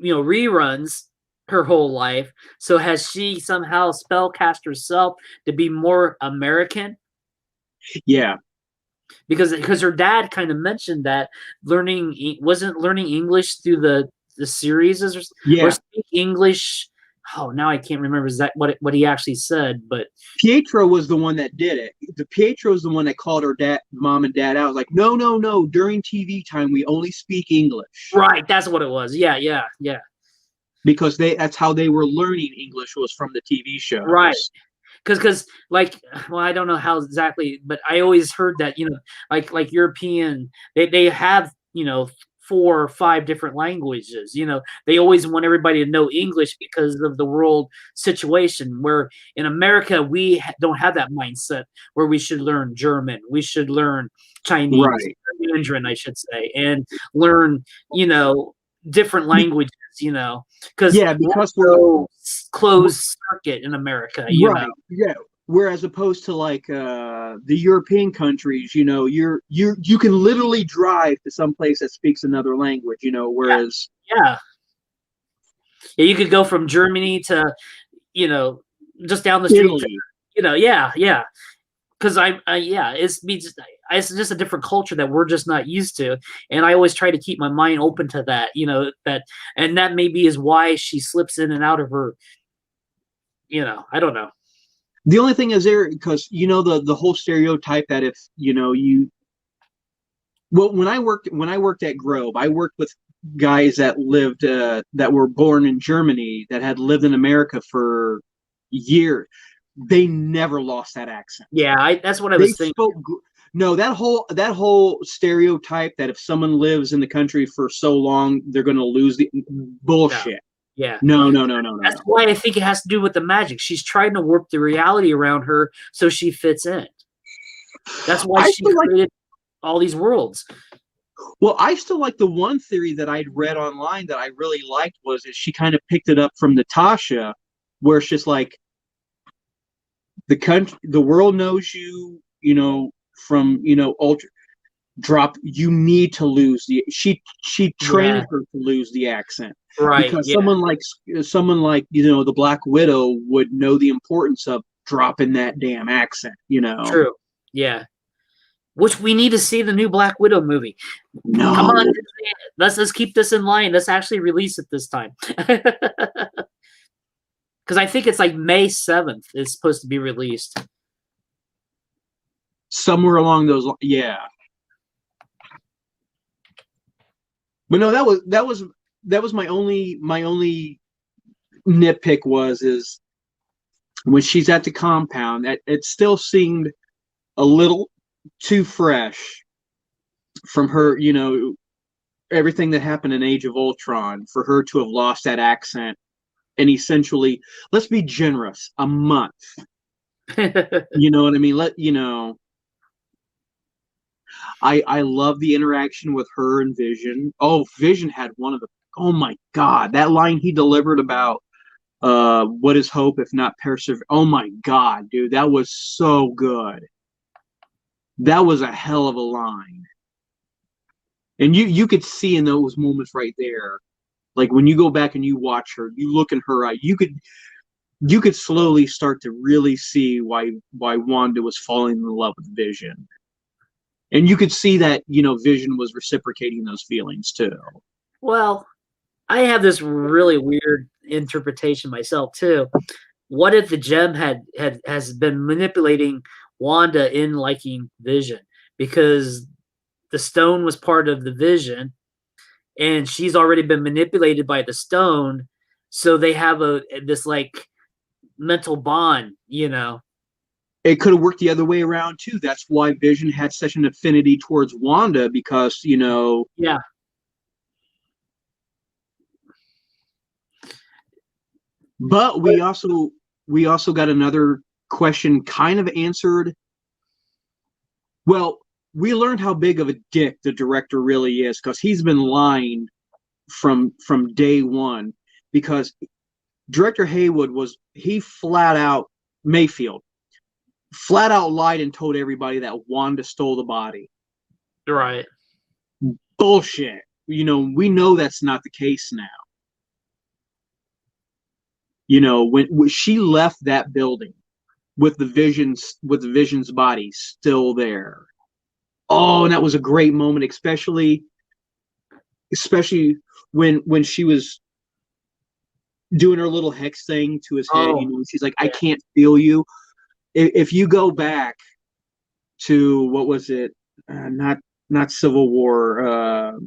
reruns her whole life. So has she somehow spellcast herself to be more American? Yeah. Because her dad kind of mentioned that wasn't learning English through the series or speak English. Oh, now I can't remember what he actually said, but Pietro was the one that did it. Pietro's the one that called her mom and dad out. Like, no. During TV time, we only speak English. Right, that's what it was. Yeah. Because that's how they were learning English, was from the TV show. Right. Because I don't know how exactly, but I always heard that, like European, they have, 4 or 5 different languages, they always want everybody to know English because of the world situation, where in America, we don't have that mindset where we should learn German, we should learn Chinese, Mandarin, I should say, and learn, different languages, because we're closed circuit in America, right. Yeah. Whereas opposed to like the European countries, you can literally drive to some place that speaks another language, whereas Yeah, you could go from Germany to, you know, just down the street. Italy. You know, yeah. Because it's just a different culture that we're just not used to, and I always try to keep my mind open to that. You know and that maybe is why she slips in and out of her. You know, I don't know. The only thing is there because the whole stereotype that if when I worked at Grove, I worked with guys that lived that were born in Germany that had lived in America for years. They never lost that accent. Yeah, that's what I was thinking. No, that whole stereotype that if someone lives in the country for so long, they're going to lose the bullshit. Yeah. No. That's why I think it has to do with the magic. She's trying to work the reality around her so she fits in. That's why she created all these worlds. Well, I still like the one theory that I'd read online that I really liked was that she kind of picked it up from Natasha, where it's just like the world knows you, from ultra drop. You need to lose she trained her to lose the accent, right? Because someone like the Black Widow would know the importance of dropping that damn accent. True. Yeah. Which we need to see the new Black Widow movie. No. Come on, let's keep this in line. Let's actually release it this time. Because I think it's like May 7th is supposed to be released. Somewhere along those lines, yeah. But no, that was my only nitpick is when she's at the compound, it still seemed a little too fresh from her, everything that happened in Age of Ultron, for her to have lost that accent and essentially, let's be generous, a month. You know what I mean? I love the interaction with her and Vision. Oh, Vision had oh my God, that line he delivered about what is hope if not perseverance. Oh my God, dude, that was so good. That was a hell of a line. And you could see in those moments right there, like when you go back and you watch her, you look in her eye, you could slowly start to really see why Wanda was falling in love with Vision. And you could see that, Vision was reciprocating those feelings too. Well, I have this really weird interpretation myself too. What if the gem has been manipulating Wanda in liking Vision? Because the stone was part of the Vision, and she's already been manipulated by the stone, so they have this like mental bond, It could have worked the other way around too. That's why Vision had such an affinity towards Wanda, because yeah. But we also got another question kind of answered. Well, we learned how big of a dick the director really is, because he's been lying from day one. Because Director Haywood Mayfield flat out lied and told everybody that Wanda stole the body. Right. Bullshit. We know that's not the case now. When she left that building with the Vision's body still there. Oh, and that was a great moment, especially when she was doing her little hex thing to his head. She's like, I can't feel you. If you go back to, what was it? Not Civil War,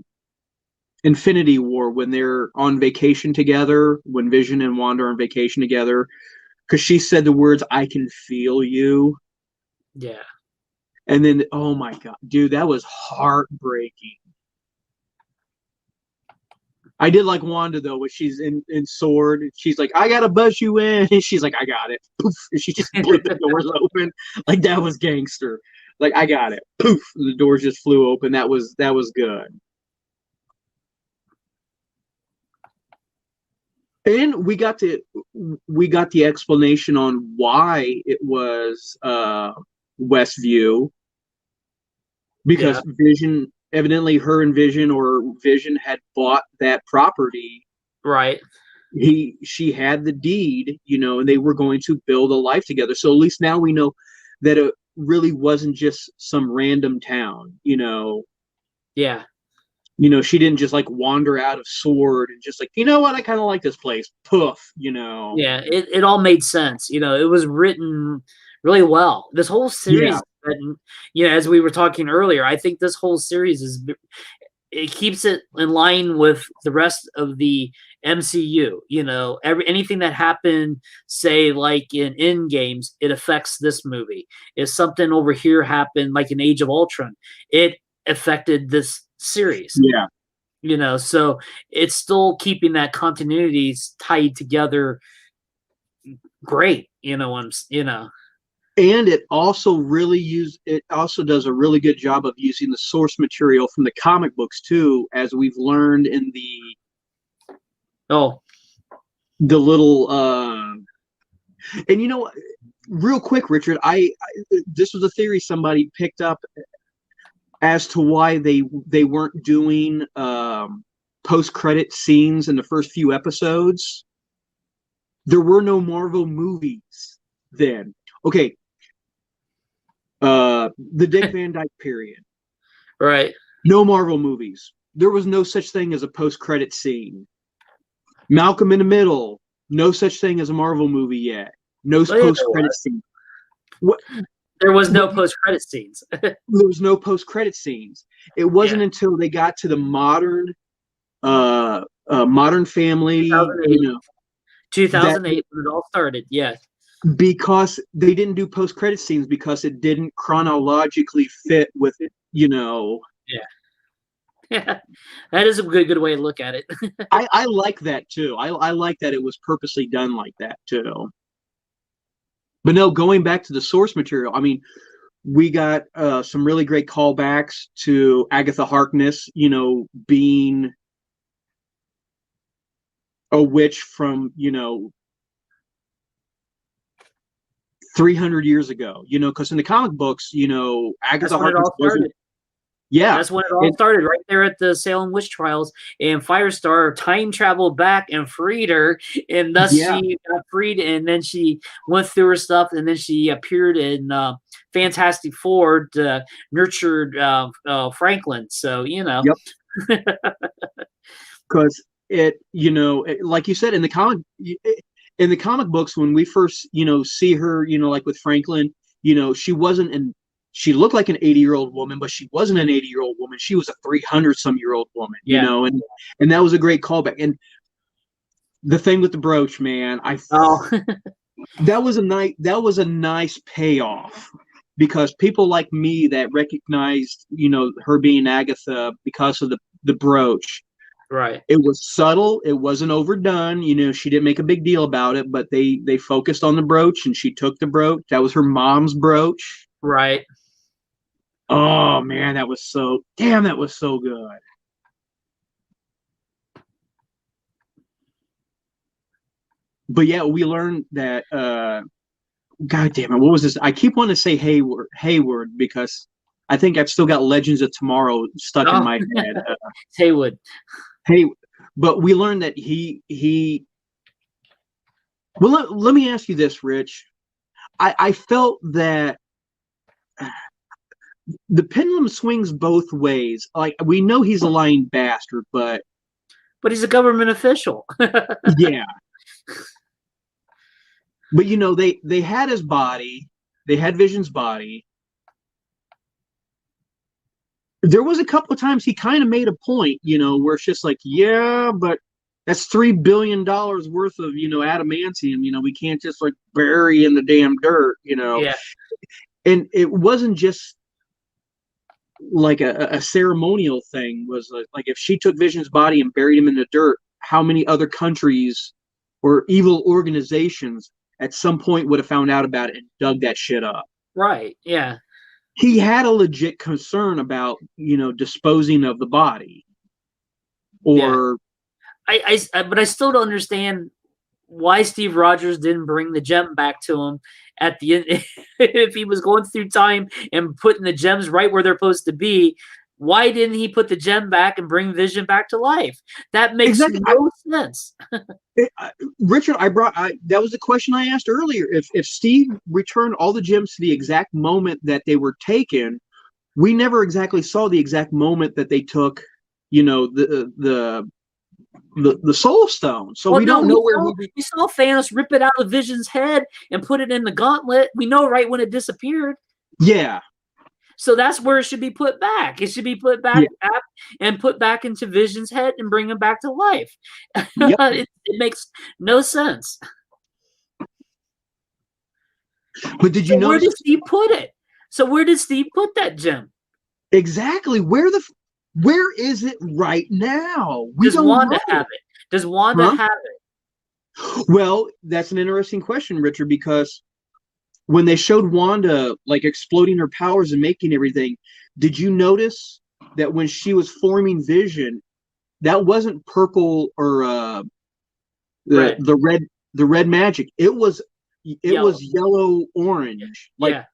Infinity War, when they're on vacation together, when Vision and Wanda are on vacation together, because she said the words, I can feel you. Yeah. And then, oh my God, dude, that was heartbreaking. I did like Wanda though, when she's in Sword, she's like, I gotta buzz you in, and she's like, I got it. Poof, and she just blew the doors open. Like, that was gangster. Like, I got it. Poof, the doors just flew open. That was good. And we got the explanation on why it was Westview, because Vision, evidently her and Vision, or Vision, had bought that property. Right. she had the deed, and they were going to build a life together. So at least now we know that it really wasn't just some random town. Yeah. She didn't just like wander out of Sword and just like, you know what, I kind of like this place. Poof. Yeah, it all made sense. It was written really well. This whole series, as we were talking earlier, I think this whole series it keeps it in line with the rest of the MCU. Anything that happened, say like in games, it affects this movie. If something over here happened, like in Age of Ultron, it affected this series. Yeah. So it's still keeping that continuity tied together. Great. And it also does a really good job of using the source material from the comic books too, as we've learned in the little and real quick, Richard, I this was a theory somebody picked up as to why they weren't doing post-credit scenes in the first few episodes. There were no Marvel movies then. Okay. The Dick Van Dyke period. Right. No Marvel movies. There was no such thing as a post-credit scene. Malcolm in the Middle. No such thing as a Marvel movie yet. No post-credit scene. What? There was no post-credit scenes. There was no post-credit scenes. It wasn't until they got to the Modern Family, 2008 when it all started. Yes. Because they didn't do post-credit scenes because it didn't chronologically fit with it, Yeah, that is a good way to look at it. I like that too. I like that it was purposely done like that too. But no, going back to the source material, I mean, we got some really great callbacks to Agatha Harkness, being a witch from, 300 years ago, because in the comic books, Agatha Harkness wasn't. Yeah, that's when it all started, right there at the Salem witch trials. And Firestar time traveled back and freed her, and thus she got freed. And then she went through her stuff, and then she appeared in Fantastic Four to nurtured Franklin. So Yep. Because like you said, in the comic books, when we first see her, like with Franklin, she wasn't in. She looked like an 80-year-old woman, but she wasn't an 80-year-old woman. She was a 300-some-year-old woman, and that was a great callback. And the thing with the brooch, man, that was a nice payoff, because people like me that recognized, her being Agatha because of the brooch. Right. It was subtle. It wasn't overdone. She didn't make a big deal about it, but they focused on the brooch, and she took the brooch. That was her mom's brooch. Right. Oh man, that was so good. But yeah, we learned that God damn it, what was this? I keep wanting to say Hayward because I think I've still got Legends of Tomorrow stuck in my head. Haywood. But we learned that he well, let me ask you this, Rich. I felt that the pendulum swings both ways. Like, we know he's a lying bastard, but he's a government official. Yeah. But they had his body, they had Vision's body. There was a couple of times he kind of made a point, where it's just like, yeah, but that's $3 billion worth of, adamantium. We can't just like bury in the damn dirt, Yeah. And it wasn't just like a ceremonial thing. Was like if she took Vision's body and buried him in the dirt, how many other countries or evil organizations at some point would have found out about it and dug that shit up? Right. Yeah. He had a legit concern about, disposing of the body. Or but I still don't understand why Steve Rogers didn't bring the gem back to him at the end. If he was going through time and putting the gems right where they're supposed to be, Why didn't he put the gem back and bring Vision back to life? That makes no sense. Richard, that was the question I asked earlier. If Steve returned all the gems to the exact moment that they were taken, we never exactly saw the exact moment that they took, the Soul Stone. So we don't know where we saw Thanos rip it out of Vision's head and put it in the gauntlet. We know right when it disappeared. Yeah. So that's where it should be put back. It should be put back and put back into Vision's head and bring him back to life. Yep. it makes no sense. But did you know where did Steve put it? So where did Steve put that gem? Exactly. Where is it right now? Does Wanda have it? Does Wanda have it? Well, that's an interesting question, Richard, because when they showed Wanda like exploding her powers and making everything, did you notice that when she was forming Vision, that wasn't purple or the red magic? It was yellow orange, like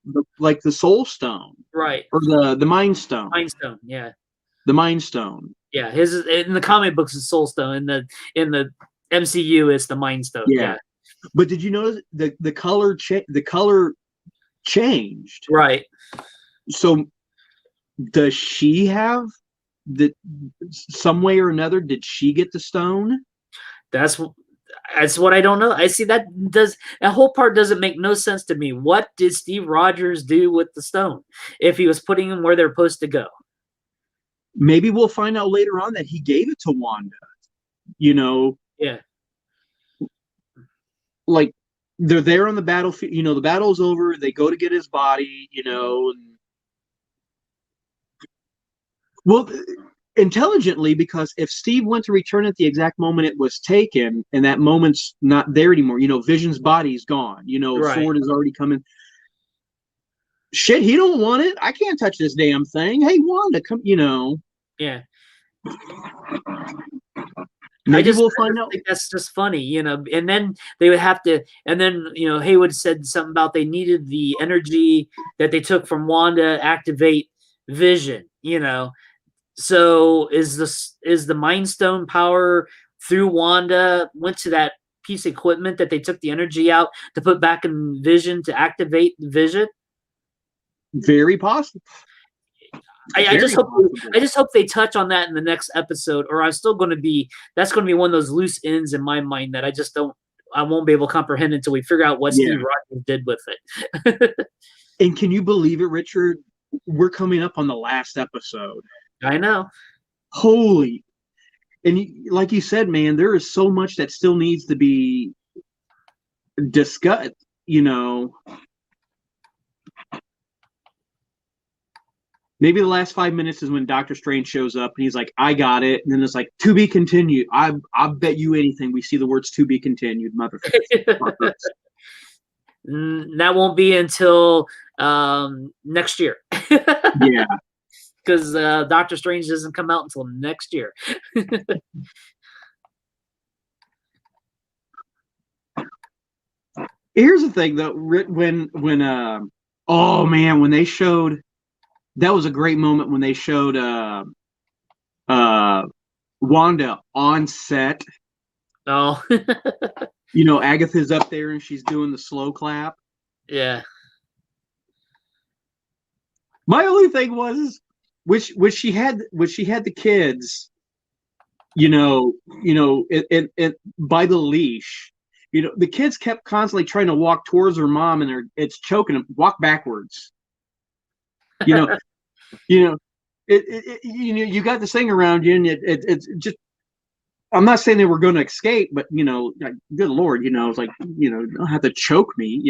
the Soul Stone, right? Or the Mind Stone. Mind Stone, yeah. The Mind Stone. Yeah, his in the comic books is Soul Stone. In the MCU, it's the Mind Stone. Yeah. But did you notice the color changed? Right. So does she have some way or another? Did she get the stone? That's what I don't know. I see that whole part doesn't make no sense to me. What did Steve Rogers do with the stone if he was putting them where they're supposed to go? Maybe we'll find out later on that he gave it to Wanda. Yeah. Like they're there on the battlefield. The battle's over. They go to get his body. Well, intelligently, because if Steve went to return at the exact moment it was taken, and that moment's not there anymore, Vision's body's gone. Sword is already coming. Shit, he don't want it. I can't touch this damn thing. Hey, Wanda, come. Yeah. Maybe we'll find out. Think that's just funny, and then they would have to, and then Haywood said something about they needed the energy that they took from Wanda activate Vision, So is the Mind Stone power through Wanda went to that piece of equipment that they took the energy out to put back in Vision to activate Vision? Very possible. I just hope they touch on that in the next episode, or that's going to be one of those loose ends in my mind that I won't be able to comprehend until we figure out what Steve Rogers did with it. And can you believe it, Richard? We're coming up on the last episode. I know. Holy. And like you said, man, there is so much that still needs to be discussed, Maybe the last 5 minutes is when Doctor Strange shows up and he's like, I got it. And then it's like, to be continued. I bet you anything we see the words to be continued, motherfucker. That won't be until next year. Yeah. Because Doctor Strange doesn't come out until next year. Here's the thing, though. When they showed... That was a great moment when they showed Wanda on set. Oh. Agatha's up there and she's doing the slow clap. Yeah. My only thing was when she had the kids, by the leash. The kids kept constantly trying to walk towards her mom and it's choking them. Walk backwards. You got this thing around you, and it's just. I'm not saying they were going to escape, but like, good Lord, it's like you don't have to choke me,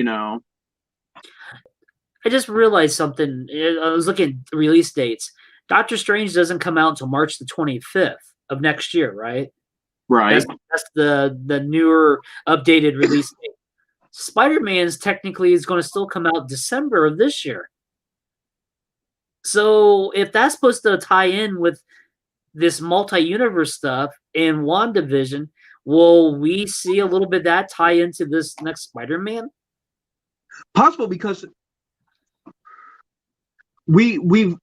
I just realized something. I was looking at release dates. Doctor Strange doesn't come out until March the 25th of next year, right? Right. That's the newer updated release date. Spider-Man's technically is going to still come out December of this year. So if that's supposed to tie in with this multi-universe stuff in WandaVision, will we see a little bit of that tie into this next Spider-Man? Possible, because we've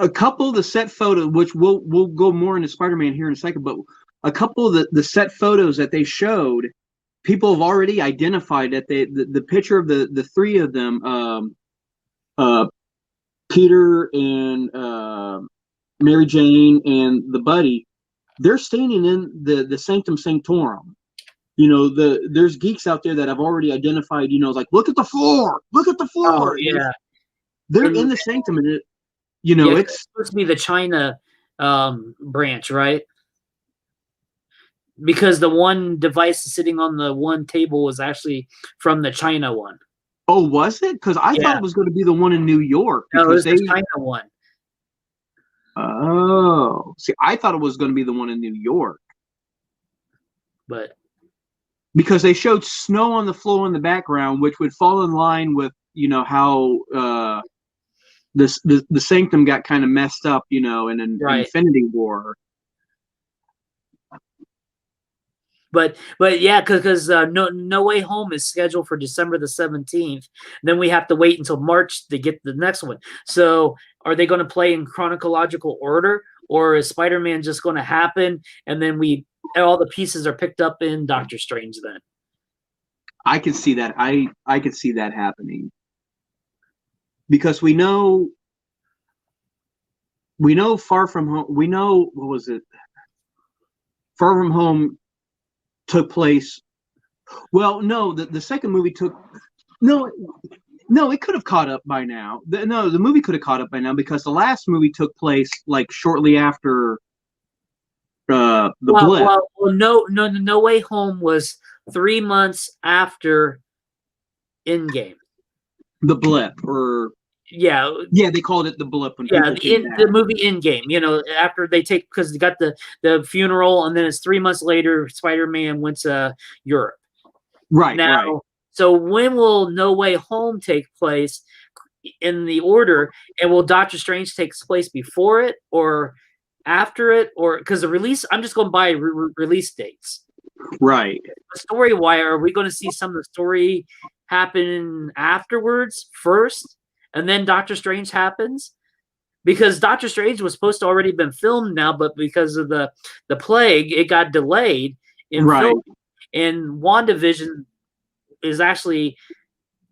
a couple of the set photos, which we'll go more into Spider-Man here in a second, but a couple of the set photos that they showed, people have already identified that the picture of the three of them, Peter and Mary Jane and the buddy, they're standing in the Sanctum Sanctorum. There's geeks out there that have already identified, like, look at the floor. Oh, yeah. They're in the sanctum, and it's supposed to be the China branch, right? Because the one device sitting on the one table was actually from the China one. Oh, was it? Because I thought it was going to be the one in New York. No, it was the China one. Oh, see, I thought it was going to be the one in New York. But because they showed snow on the floor in the background, which would fall in line with how the sanctum got kind of messed up, in an Infinity War. But yeah, because No Way Home is scheduled for December the 17th. Then we have to wait until March to get the next one. So are they going to play in chronological order, or is Spider-Man just going to happen and then all the pieces are picked up in Doctor Strange then? I can see that. I could see that happening. Because we know Far From Home. We know, what was it? Far From Home took place. Well, no, the second movie took. No, it could have caught up by now. The movie could have caught up by now because the last movie took place like shortly after the blip. Well, No Way Home was 3 months after Endgame. The blip, or yeah, they called it the blip. When the movie Endgame. After they take, because they got the funeral, and then it's 3 months later, Spider-Man went to Europe. Right now. Right. So when will No Way Home take place in the order, and will Doctor Strange take place before it or after it, or because the release? I'm just going by release dates. Right. Story wise, are we going to see some of the story happen afterwards first, and then Doctor Strange happens? Because Doctor Strange was supposed to already been filmed now, but because of the plague, it got delayed in film. And WandaVision is actually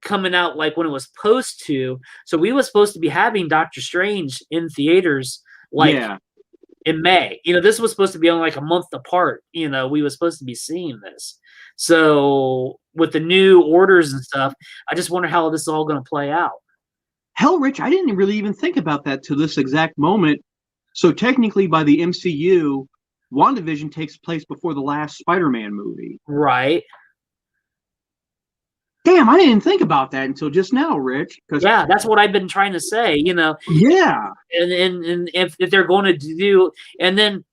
coming out like when it was supposed to. So we were supposed to be having Doctor Strange in theaters in May. This was supposed to be only like a month apart. We were supposed to be seeing this. So with the new orders and stuff, I just wonder how this is all going to play out. Hell, Rich, I didn't really even think about that to this exact moment. So technically, by the MCU, WandaVision takes place before the last Spider-Man movie. Right. Damn, I didn't think about that until just now, Rich. Yeah, that's what I've been trying to say, Yeah. And if they're going to do, and then,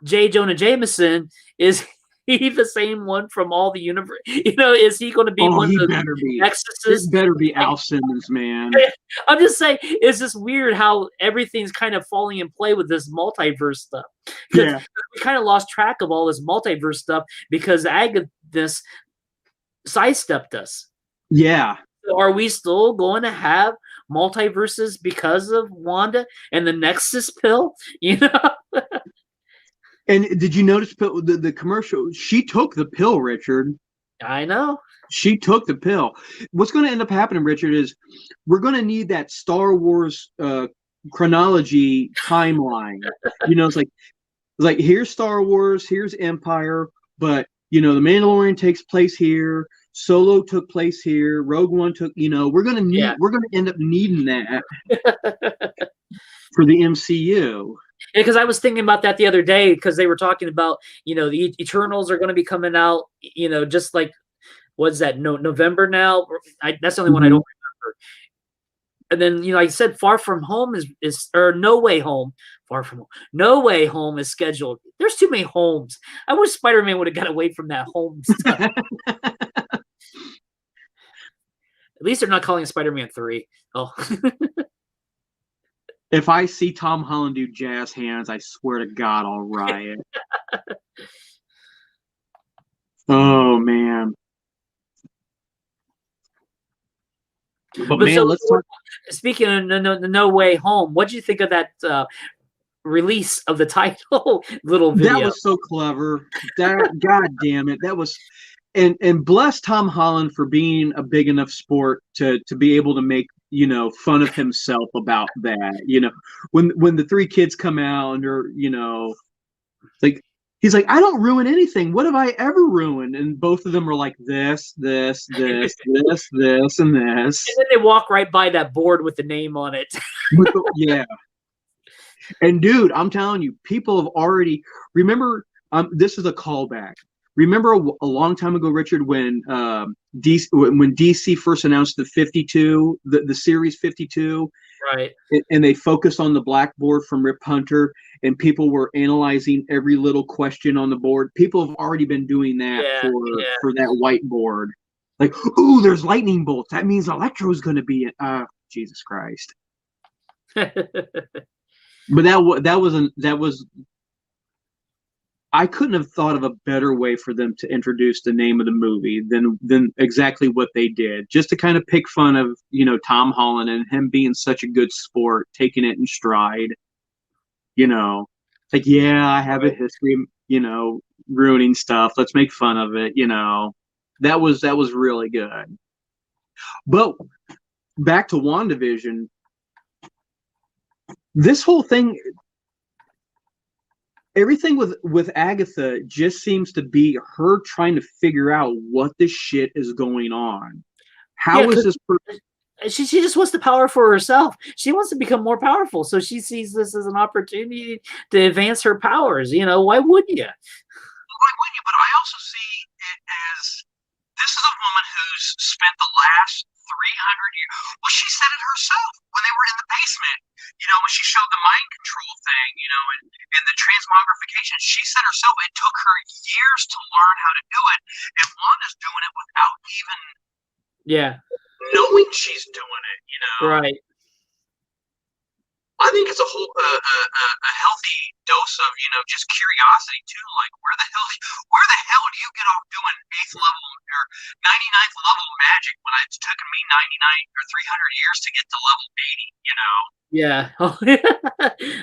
J. Jonah Jameson, is he the same one from all the universe? Is he going to be one of the Nexuses? It better be Al Simmons, man. I'm just saying, it's just weird how everything's kind of falling in play with this multiverse stuff. Yeah. We kind of lost track of all this multiverse stuff because Agnes sidestepped us. Yeah. So are we still going to have multiverses because of Wanda and the Nexus pill? And did you notice the commercial? She took the pill, Richard. I know. She took the pill. What's going to end up happening, Richard, is we're going to need that Star Wars chronology timeline. It's like here's Star Wars, here's Empire, but the Mandalorian takes place here. Solo took place here. Rogue One took. We're going to end up needing that for the MCU. Because I was thinking about that the other day, because they were talking about, the Eternals are going to be coming out, just like, what's that, November now? That's the only one I don't remember. And then, like I said, Far From Home or No Way Home. Far From Home. No Way Home is scheduled. There's too many homes. I wish Spider-Man would have got away from that home stuff. At least they're not calling it Spider-Man 3. Oh. If I see Tom Holland do jazz hands, I swear to God, I'll riot. Oh, man. But man, let's talk. Speaking of no Way Home, what did you think of that release of the title little video? That was so clever. That God damn it, that was. And bless Tom Holland for being a big enough sport to be able to make fun of himself about that. When the three kids come out and they're like. He's like, I don't ruin anything. What have I ever ruined? And both of them are like this, this, this, this, this, and this. And then they walk right by that board with the name on it. Yeah. And dude, I'm telling you, people have already remember. This is a callback. Remember a long time ago, Richard, when DC first announced the 52, the series 52. Right. And they focused on the blackboard from Rip Hunter, and people were analyzing every little question on the board. People have already been doing that for that whiteboard. Like, ooh, there's lightning bolts. That means Electro's going to be it. Jesus Christ. But that was. I couldn't have thought of a better way for them to introduce the name of the movie than exactly what they did. Just to kind of pick fun of, Tom Holland and him being such a good sport, taking it in stride. Like, yeah, I have a history of, ruining stuff. Let's make fun of it. That was really good. But back to WandaVision, this whole thing. Everything with Agatha just seems to be her trying to figure out what this shit is going on. How is this person? She just wants the power for herself. She wants to become more powerful. So she sees this as an opportunity to advance her powers. Why wouldn't you? Why wouldn't you? But I also see it as this is a woman who's spent the last 300 years. Well, she said it herself when they were in the basement. When she showed the mind control thing, and the transmogrification, she said herself it took her years to learn how to do it, and Wanda's doing it without even knowing she's doing it. Right. I think it's a whole a healthy dose of just curiosity too. Like where the hell do you get off doing 8th level or 99th level magic when it's taken me 99 or 300 years to get to level 80? Yeah.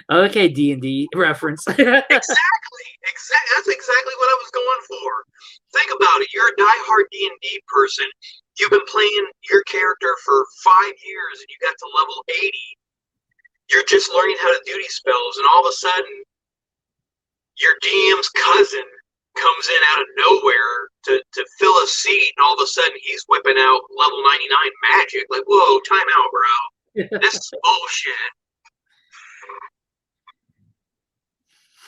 Okay, D&D reference. Exactly. That's exactly what I was going for. Think about it. You're a diehard D&D person. You've been playing your character for 5 years, and you got to level 80. You're just learning how to do these spells, and all of a sudden, your DM's cousin comes in out of nowhere to fill a seat, and all of a sudden, he's whipping out level 99 magic. Like, whoa, time out, bro. This is bullshit.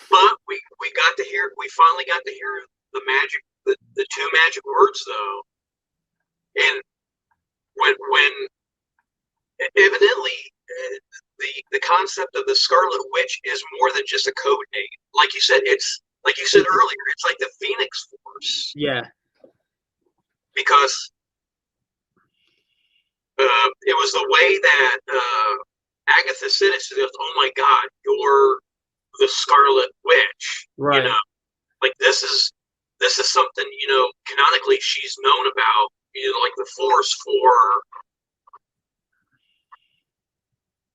But we finally got to hear the magic, the two magic words though. And when evidently the concept of the Scarlet Witch is more than just a code name. Like you said, it's like you said earlier, it's like the Phoenix Force. Yeah. Because it was the way that Agatha said it. She goes, "Oh my God, you're the Scarlet Witch." Right. Like this is something canonically she's known about. Like the Force for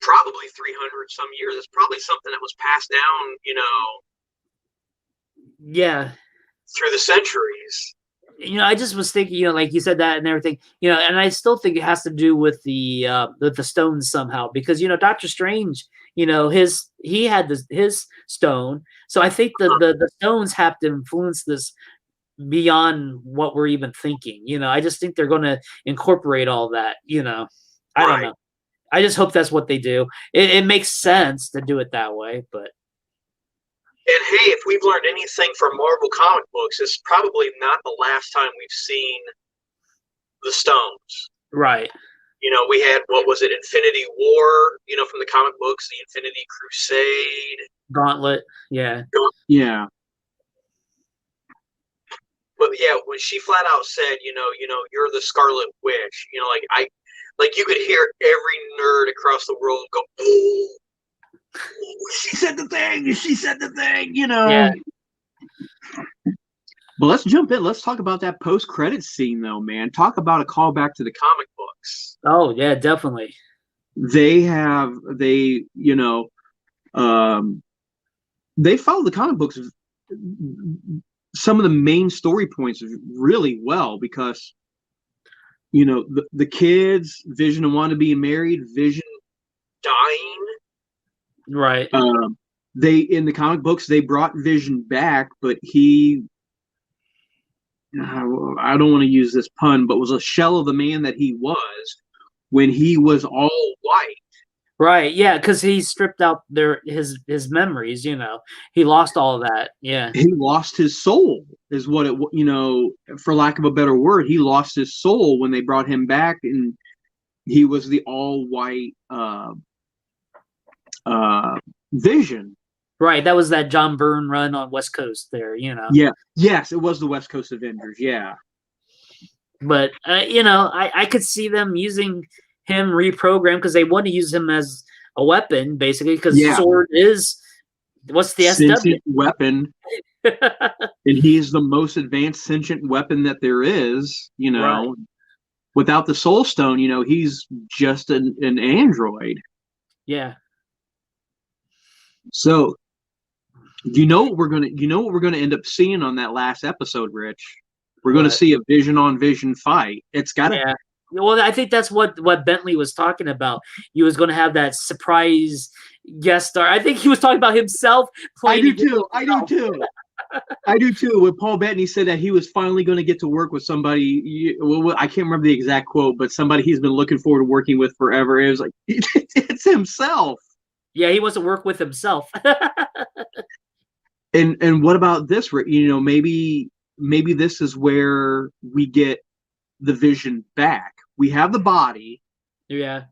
probably 300 some years. It's probably something that was passed down, Yeah. through the centuries. I just was thinking, like you said that and everything, and I still think it has to do with the stones somehow, because Doctor Strange, he had his stone, so I think the stones have to influence this beyond what we're even thinking. I just think they're going to incorporate all that. I don't know. I just hope that's what they do. It makes sense to do it that way, but. And hey, if we've learned anything from Marvel comic books, it's probably not the last time we've seen the stones. Right. We had, what was it, Infinity War, from the comic books, the Infinity Crusade. Gauntlet, yeah. Yeah. But yeah, when she flat out said, you're the Scarlet Witch, like you could hear every nerd across the world go, "Ooh, she said the thing, Yeah. Well, let's jump in. Let's talk about that post-credits scene, though, man. Talk about a callback to the comic book. books. Oh yeah, definitely. They they follow the comic books, some of the main story points really well, because the kids, Vision and Wanda being married, Vision dying. Right. They, in the comic books, they brought Vision back, but he, I don't want to use this pun, but was a shell of the man that he was when he was all white. Right. Yeah, because he stripped out his memories. He lost all of that. Yeah. He lost his soul, is what it. For lack of a better word, he lost his soul when they brought him back, and he was the all white Vision. Right. That was that John Byrne run on West Coast there. Yeah. Yes, it was the West Coast Avengers. Yeah. But I could see them using him reprogrammed because they want to use him as a weapon, basically, because sword is what's the sentient SW weapon, and he's the most advanced sentient weapon that there is. Right. Without the Soul Stone, he's just an android. Yeah. So, what we're gonna end up seeing on that last episode, Rich? We're gonna see a Vision on Vision fight. It's gotta. Yeah. Well, I think that's what Bentley was talking about. He was going to have that surprise guest star. I think he was talking about himself playing. I do too. When Paul Bettany said that he was finally going to get to work with somebody, I can't remember the exact quote, but somebody he's been looking forward to working with forever. It was like, it's himself. Yeah, he wants to work with himself. And what about this? Maybe this is where we get the Vision back. We have the body. Yeah.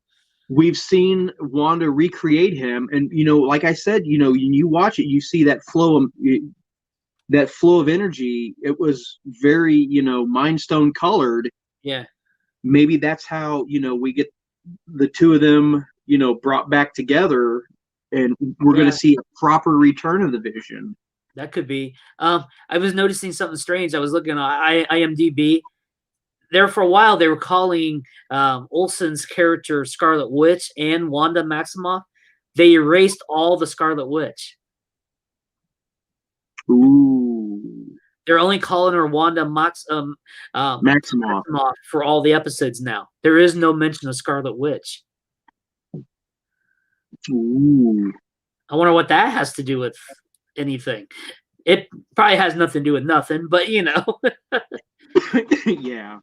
We've seen Wanda recreate him, and like I said, when you watch it, you see that flow of energy. It was very, Mind Stone colored. Yeah. Maybe that's how we get the two of them, brought back together, and we're going to see a proper return of the Vision. That could be. I was noticing something strange. I was looking on IMDb. There for a while, they were calling Olsen's character Scarlet Witch and Wanda Maximoff. They erased all the Scarlet Witch. Ooh. They're only calling her Wanda Maximoff for all the episodes now. There is no mention of Scarlet Witch. Ooh. I wonder what that has to do with anything. It probably has nothing to do with nothing, but Yeah.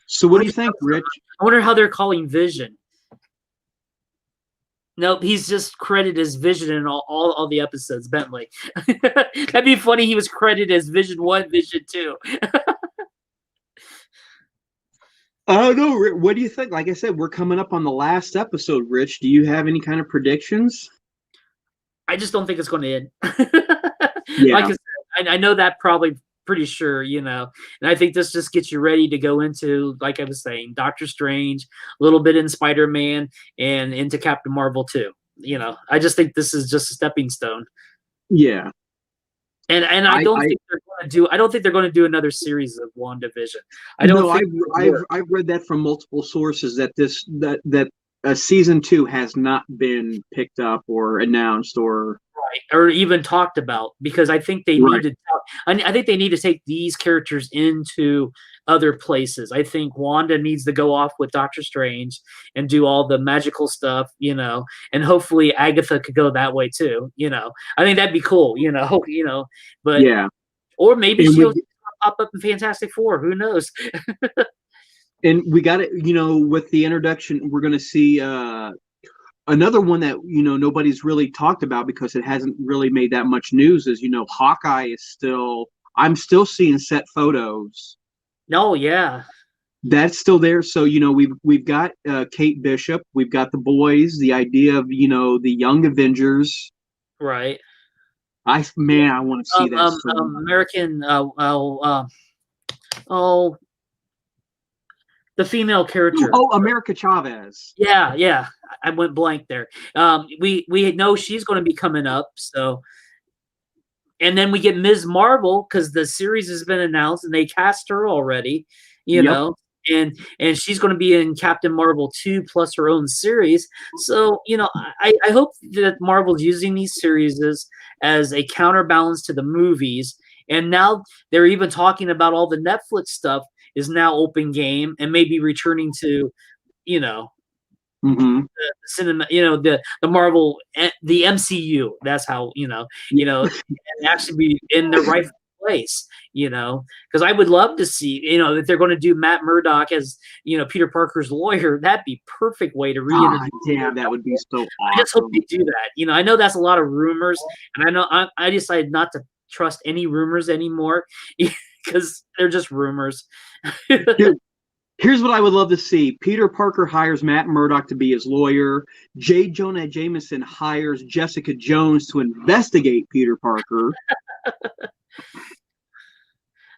So what do you think, Rich? I wonder how they're calling Vision. Nope, he's just credited as Vision in all the episodes, Bentley. That'd be funny. He was credited as Vision 1, Vision 2. Oh, no. What do you think? Like I said, we're coming up on the last episode, Rich. Do you have any kind of predictions? I just don't think it's going to end. Yeah. Like I said, I know that probably pretty sure, and I think this just gets you ready to go into, like I was saying, Doctor Strange, a little bit in Spider-Man, and into Captain Marvel too. I just think this is just a stepping stone. Yeah. And I don't think they're going to do. I don't think they're going to do another series of WandaVision. I don't. I've read that from multiple sources that that season 2 has not been picked up or announced or even talked about, because I think they need to. I think they need to take these characters into other places. I think Wanda needs to go off with Doctor Strange and do all the magical stuff, and hopefully Agatha could go that way too. I think that'd be cool. But yeah, or maybe she'll pop up in Fantastic Four. Who knows? And we got it. With the introduction, we're going to see another one that nobody's really talked about because it hasn't really made that much news. Is Hawkeye is still. I'm still seeing set photos. Oh yeah, that's still there. So we've got Kate Bishop, we've got the boys. The idea of the Young Avengers. Right. I want to see that. American. The female character. Oh, America Chavez. Yeah. I went blank there. We know she's going to be coming up. So, and then we get Ms. Marvel because the series has been announced and they cast her already. you know, and she's going to be in Captain Marvel 2 plus her own series. So, you know, I hope that Marvel's using these series as a counterbalance to the movies. And now they're even talking about all the Netflix stuff is now open game and maybe returning to, you know, the cinema, you know, the Marvel, the MCU. That's how, you know, and actually be in the right place, you know, because I would love to see, you know, if they're going to do Matt Murdock as, you know, Peter Parker's lawyer, that'd be perfect way to reintroduce. Damn, that would be so awesome. I just hope they do that. You know, I know that's a lot of rumors, and I know I decided not to trust any rumors anymore because they're just rumors. Dude, here's what I would love to see. Peter Parker hires Matt Murdock to be his lawyer. J. Jonah Jameson hires Jessica Jones to investigate Peter Parker.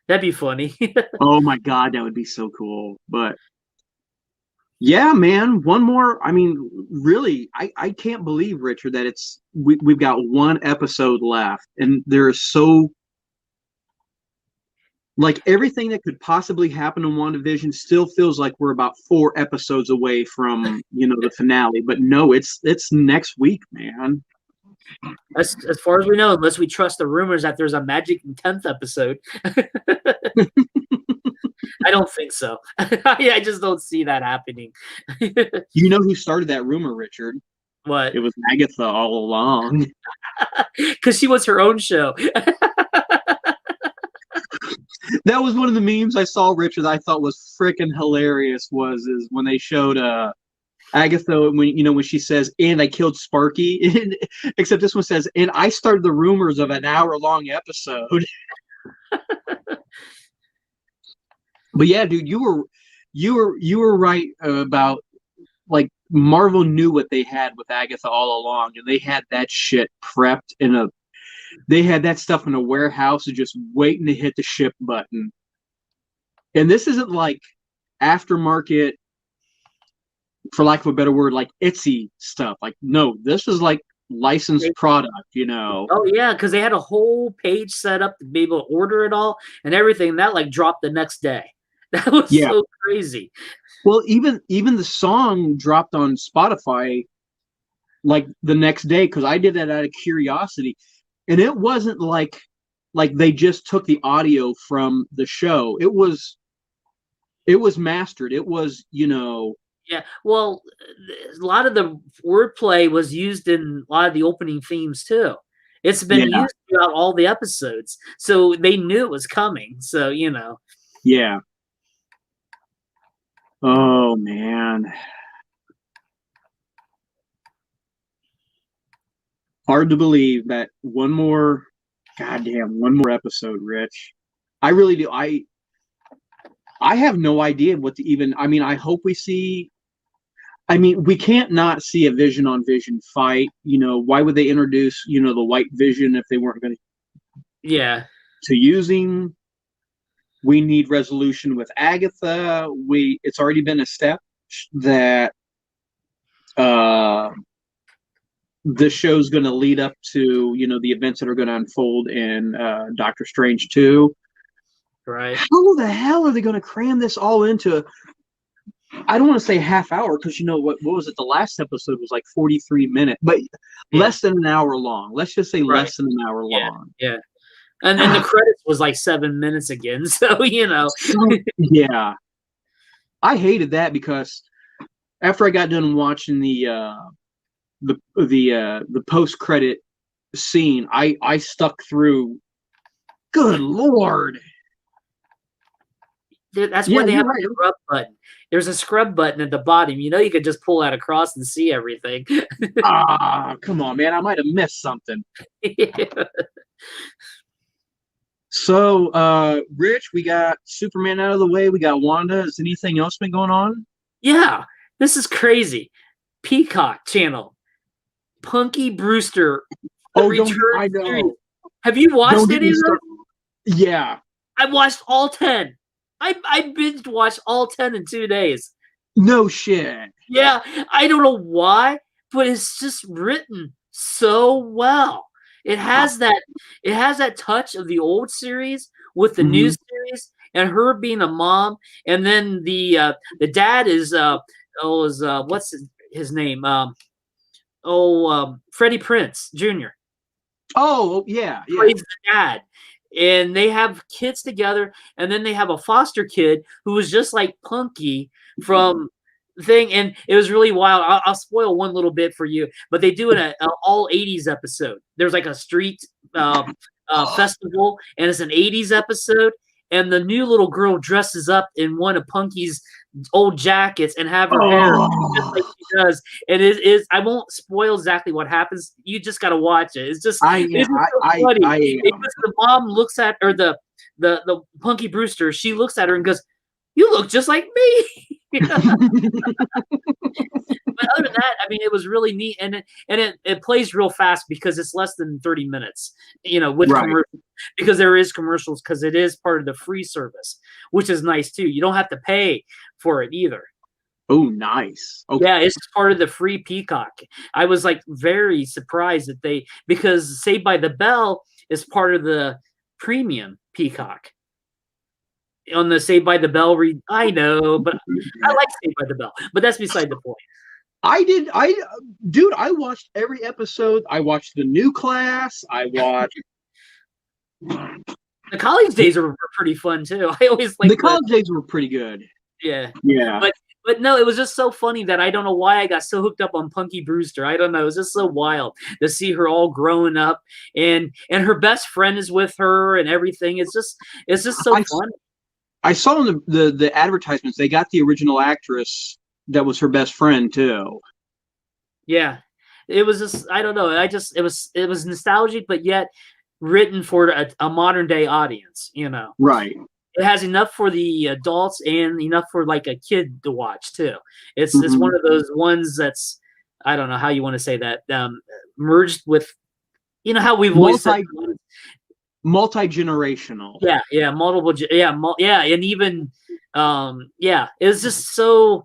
That'd be funny. Oh my God, that would be so cool. But yeah, man, one more. I mean, really, I can't believe, Richard, that we've got one episode left, and there's so, like, everything that could possibly happen in WandaVision still feels like we're about 4 episodes away from, you know, the finale. But no, it's next week, man. As far as we know, unless we trust the rumors that there's a magic 10th episode. I don't think so. I just don't see that happening. You know who started that rumor, Richard? What? It was Agatha all along. Because she was her own show. That was one of the memes I saw, Richard, I thought was freaking hilarious, is when they showed Agatha, when she says, and I killed Sparky, except this one says, and I started the rumors of an hour-long episode. But yeah, dude, you were right about, like, Marvel knew what they had with Agatha all along, and they had that shit prepped they had that stuff in a warehouse just waiting to hit the ship button. And this isn't like aftermarket, for lack of a better word, like Etsy stuff. Like, no, this is like licensed product, you know. Oh yeah, because they had a whole page set up to be able to order it all and everything. That like dropped the next day. That was so crazy. Well, even the song dropped on Spotify like the next day, because I did that out of curiosity, and it wasn't like they just took the audio from the show. It was mastered. It was, you know. Yeah, well, a lot of the wordplay was used in a lot of the opening themes too. It's been used throughout all the episodes, so they knew it was coming. So, you know. Yeah. Oh man. Hard to believe that one more episode, Rich. I really do. I have no idea what to even. I mean, I hope we see. I mean, we can't not see a Vision on Vision fight. You know, why would they introduce, you know, the White Vision if they weren't going to use him? We need resolution with Agatha. It's already been established that this show's going to lead up to, you know, the events that are going to unfold in Doctor Strange 2. Right. How the hell are they going to cram this all into? I don't want to say half hour, because, you know, what was it? The last episode was like 43 minutes, but less than an hour long. Let's just say less than an hour long. Yeah. And then the credits was like 7 minutes again. So, you know. Yeah. I hated that, because after I got done watching the post credit scene, I stuck through. Good Lord. That's why they have a scrub button. There's a scrub button at the bottom. You know, you could just pull that across and see everything. Come on, man. I might have missed something. So, Rich, we got Superman out of the way. We got Wanda. Has anything else been going on? Yeah, this is crazy. Peacock channel. Punky Brewster. Oh, I know. Series. Have you watched any of them? Yeah. I watched all 10. I binge watched all 10 in 2 days. No shit. Yeah, I don't know why, but it's just written so well. It has that touch of the old series with the new series, and her being a mom, and then the dad is what's his name? Freddie Prinze Jr. Oh, yeah, yeah. Plays the dad. And they have kids together, and then they have a foster kid who was just like Punky from thing, and it was really wild. I'll spoil one little bit for you, but they do an all 80s episode. There's like a street festival, and it's an 80s episode, and the new little girl dresses up in one of Punky's old jackets and have her hair just like she does. And it is, I won't spoil exactly what happens. You just got to watch it. It's just, it's so funny. Because the mom looks at, or the Punky Brewster, she looks at her and goes, "You look just like me." But other than that, I mean, it was really neat, and it plays real fast because it's less than 30 minutes, with commercials, because there is commercials, because it is part of the free service, which is nice too. You don't have to pay for it either. Oh, nice. Okay. Yeah, it's part of the free Peacock. I was like very surprised that because Saved by the Bell is part of the premium Peacock. On the Saved by the Bell read, I know, but I like Saved by the Bell, but that's beside the point. Dude, I watched every episode. I watched The New Class. I watched the college days were pretty fun too. I always like the college days were pretty good. Yeah. But no, it was just so funny that I don't know why I got so hooked up on Punky Brewster. I don't know. It was just so wild to see her all growing up, and her best friend is with her and everything. It's just so fun. I saw in the advertisements they got the original actress that was her best friend too. Yeah, it was just, I don't know. It was nostalgic, but yet written for a modern day audience. Right. It has enough for the adults and enough for like a kid to watch too. It's one of those ones that's, I don't know how you want to say that, merged with, how we've always said. Multi-generational. Yeah, multiple. Yeah, and even, it's just so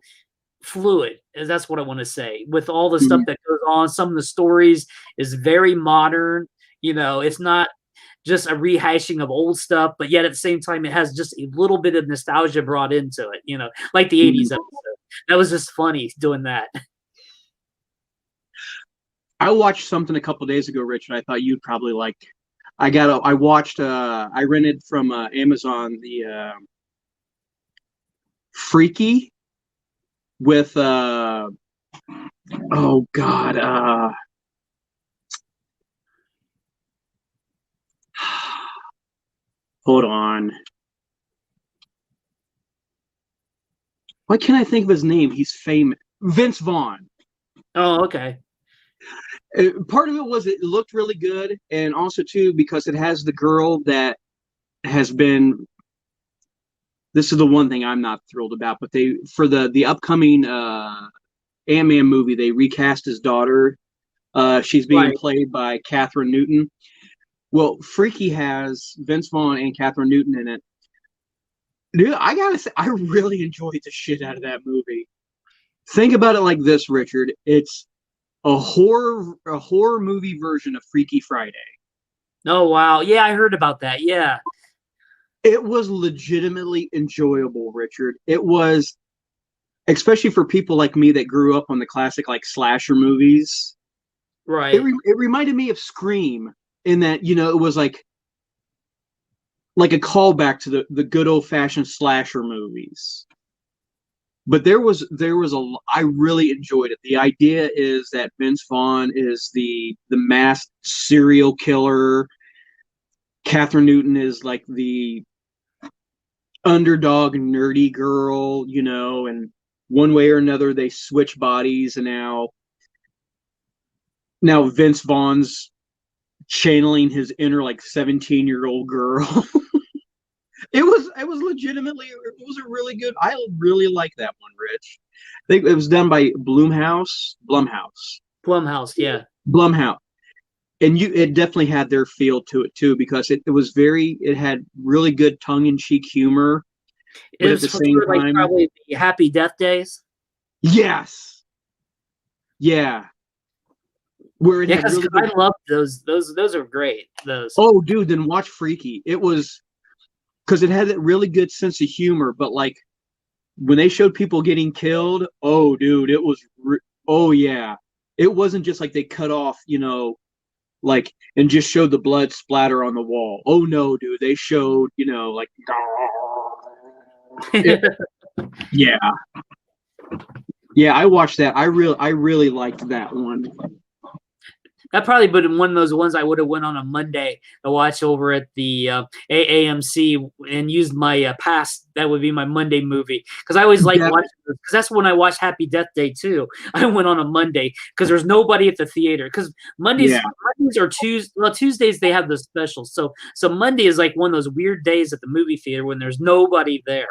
fluid. That's what I want to say. With all the stuff that goes on, some of the stories is very modern. It's not just a rehashing of old stuff, but yet at the same time, it has just a little bit of nostalgia brought into it. Like the 80s episode. That was just funny doing that. I watched something a couple days ago, Rich, and I thought you'd probably like. I rented from Amazon the Freaky with hold on. Why can't I think of his name? He's famous. Vince Vaughn. Oh, okay. Part of it was it looked really good, and also too because it has the girl that has been. This is the one thing I'm not thrilled about, but for the upcoming Ant-Man movie, they recast his daughter. She's being played by Catherine Newton. Well, Freaky has Vince Vaughn and Catherine Newton in it. Dude, I gotta say, I really enjoyed the shit out of that movie. Think about it like this, Richard. It's a horror movie version of Freaky Friday. Oh wow. Yeah, I heard about that. Yeah. It was legitimately enjoyable, Richard. It was, especially for people like me that grew up on the classic like slasher movies. Right. It reminded me of Scream in that, it was like a callback to the good old fashioned slasher movies. But there was I really enjoyed it. The idea is that Vince Vaughn is the masked serial killer. Catherine Newton is like the underdog nerdy girl, and one way or another they switch bodies, and now Vince Vaughn's channeling his inner like 17-year-old girl. It was legitimately, it was a really good. I really like that one, Rich. I think it was done by Blumhouse, yeah. Blumhouse. And it definitely had their feel to it too, because it had really good tongue-in-cheek humor. It was at the same time, like probably the Happy Death Days. Yes. Yeah. Where it had really I love those. Those are great. Those. Oh, dude, then watch Freaky. It was because it had that really good sense of humor. But like when they showed people getting killed, oh dude, it was oh yeah, it wasn't just like they cut off, like and just showed the blood splatter on the wall. Oh no, dude, they showed like yeah. Yeah, I watched that. I really liked that one. That probably been one of those ones I would have went on a Monday to watch over at the AMC and used my pass. That would be my Monday movie because I always like watching this because that's when I watched Happy Death Day too. I went on a Monday because there's nobody at the theater because Mondays or Tuesdays. Well, Tuesdays they have the specials. So Monday is like one of those weird days at the movie theater when there's nobody there.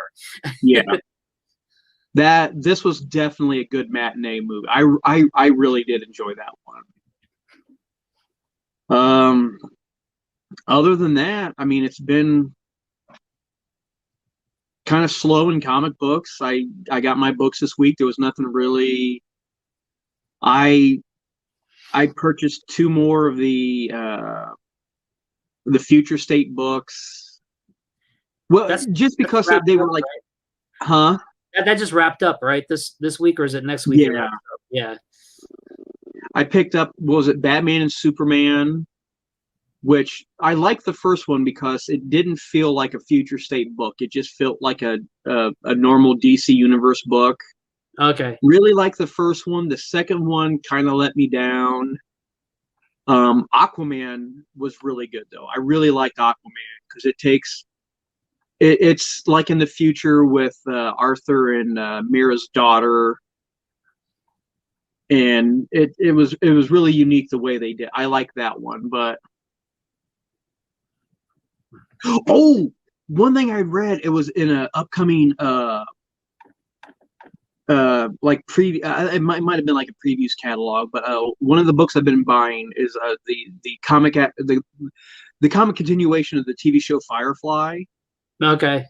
Yeah. This was definitely a good matinee movie. I really did enjoy that one. Other than that, I mean, it's been kind of slow in comic books. I got my books this week. There was nothing really. I purchased 2 more of the Future State books. Well, that's just because they were like, right? Huh? That just wrapped up, right? This week, or is it next week? Yeah. Yeah. I picked up, what was it, Batman and Superman, which I liked the first one because it didn't feel like a Future State book. It just felt like a normal DC Universe book. Okay. Really liked the first one. The second one kind of let me down. Aquaman was really good, though. I really liked Aquaman because it's like in the future with Arthur and Mira's daughter. And it was really unique the way they did. I like that one, but one thing I read, it was in an upcoming like it might have been like a previews catalog, but one of the books I've been buying is the comic continuation of the TV show Firefly. Okay.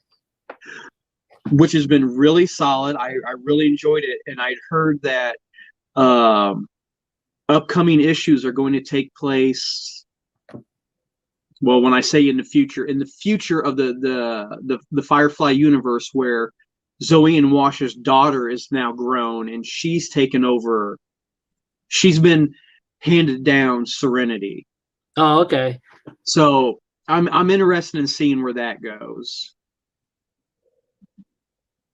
Which has been really solid. I really enjoyed it, and I'd heard that upcoming issues are going to take place. Well, when I say in the future of the Firefly universe, where Zoe and Wash's daughter is now grown and she's taken over. She's been handed down Serenity. Oh, okay. So I'm interested in seeing where that goes.